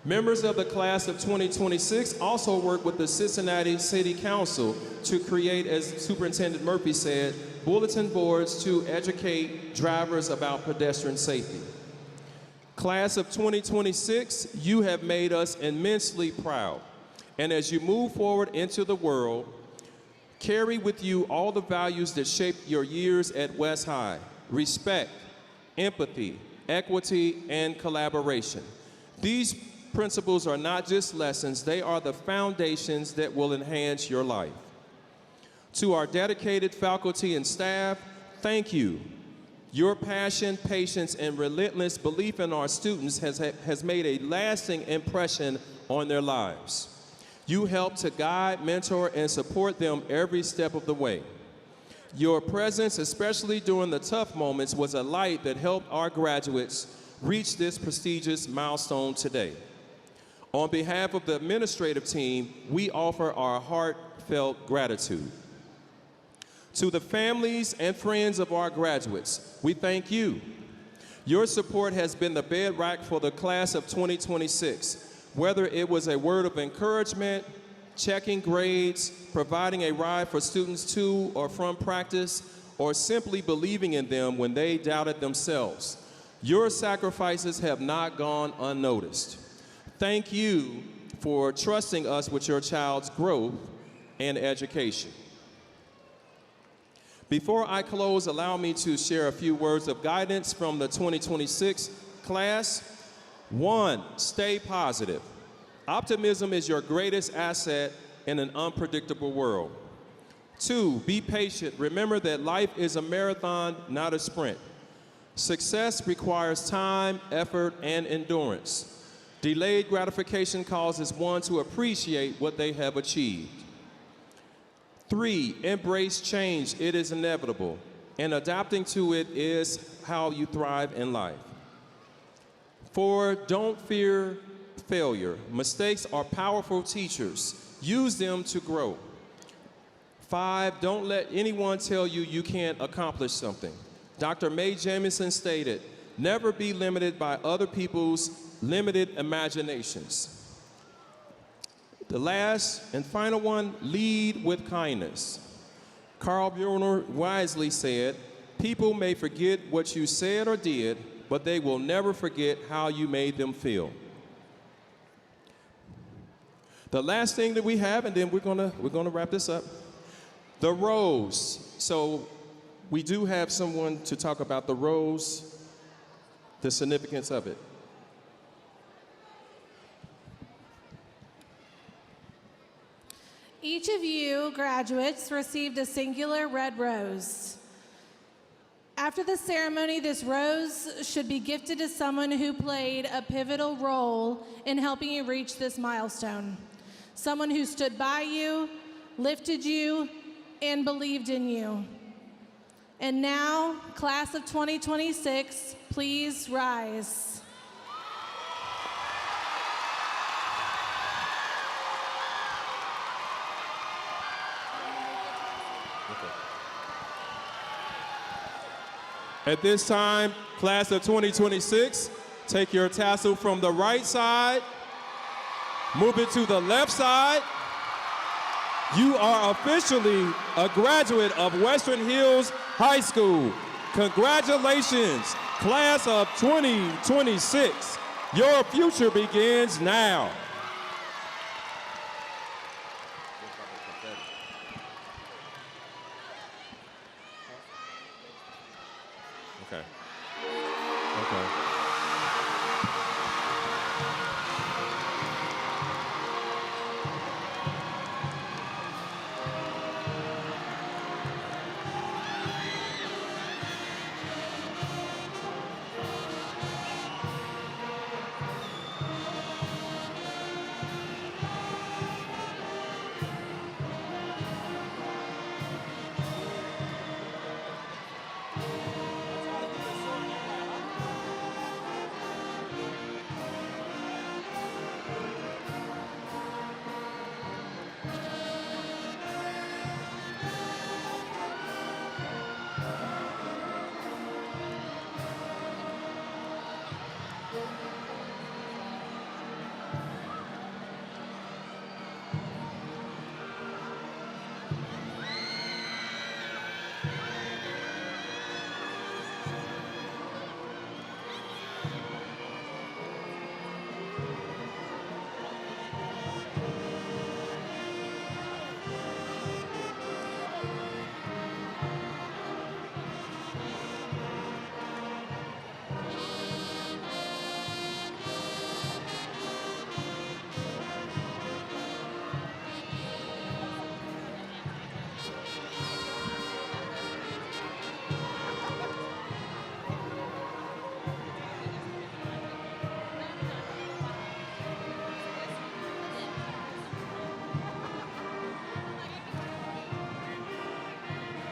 [SPEAKER 4] Members of the class of 2026 also work with the Cincinnati City Council to create, as Superintendent Murphy said, bulletin boards to educate drivers about pedestrian safety. Class of 2026, you have made us immensely proud. And as you move forward into the world, carry with you all the values that shaped your years at West High: respect, empathy, equity, and collaboration. These principles are not just lessons, they are the foundations that will enhance your life. To our dedicated faculty and staff, thank you. Your passion, patience, and relentless belief in our students has made a lasting impression on their lives. You help to guide, mentor, and support them every step of the way. Your presence, especially during the tough moments, was a light that helped our graduates reach this prestigious milestone today. On behalf of the administrative team, we offer our heartfelt gratitude. To the families and friends of our graduates, we thank you. Your support has been the bedrock for the class of 2026, whether it was a word of encouragement, checking grades, providing a ride for students to or from practice, or simply believing in them when they doubted themselves. Your sacrifices have not gone unnoticed. Thank you for trusting us with your child's growth and education. Before I close, allow me to share a few words of guidance from the 2026 class. 1, stay positive. Optimism is your greatest asset in an unpredictable world. 2, be patient. Remember that life is a marathon, not a sprint. Success requires time, effort, and endurance. Delayed gratification causes one to appreciate what they have achieved. 3, embrace change. It is inevitable, and adapting to it is how you thrive in life. 4, don't fear failure. Mistakes are powerful teachers. Use them to grow. 5, don't let anyone tell you you can't accomplish something. Dr. Mae Jemison stated, never be limited by other people's limited imaginations. The last and final one, lead with kindness. Carl Buehler wisely said, people may forget what you said or did, but they will never forget how you made them feel. The last thing that we have, and then we're gonna wrap this up, the rose. So we do have someone to talk about the rose, the significance of it.
[SPEAKER 7] Each of you graduates received a singular red rose. After the ceremony, this rose should be gifted to someone who played a pivotal role in helping you reach this milestone. Someone who stood by you, lifted you, and believed in you. And now, class of 2026, please rise.
[SPEAKER 4] At this time, class of 2026, take your tassel from the right side, move it to the left side. You are officially a graduate of Western Hills High School. Congratulations, class of 2026. Your future begins now. Okay. Okay.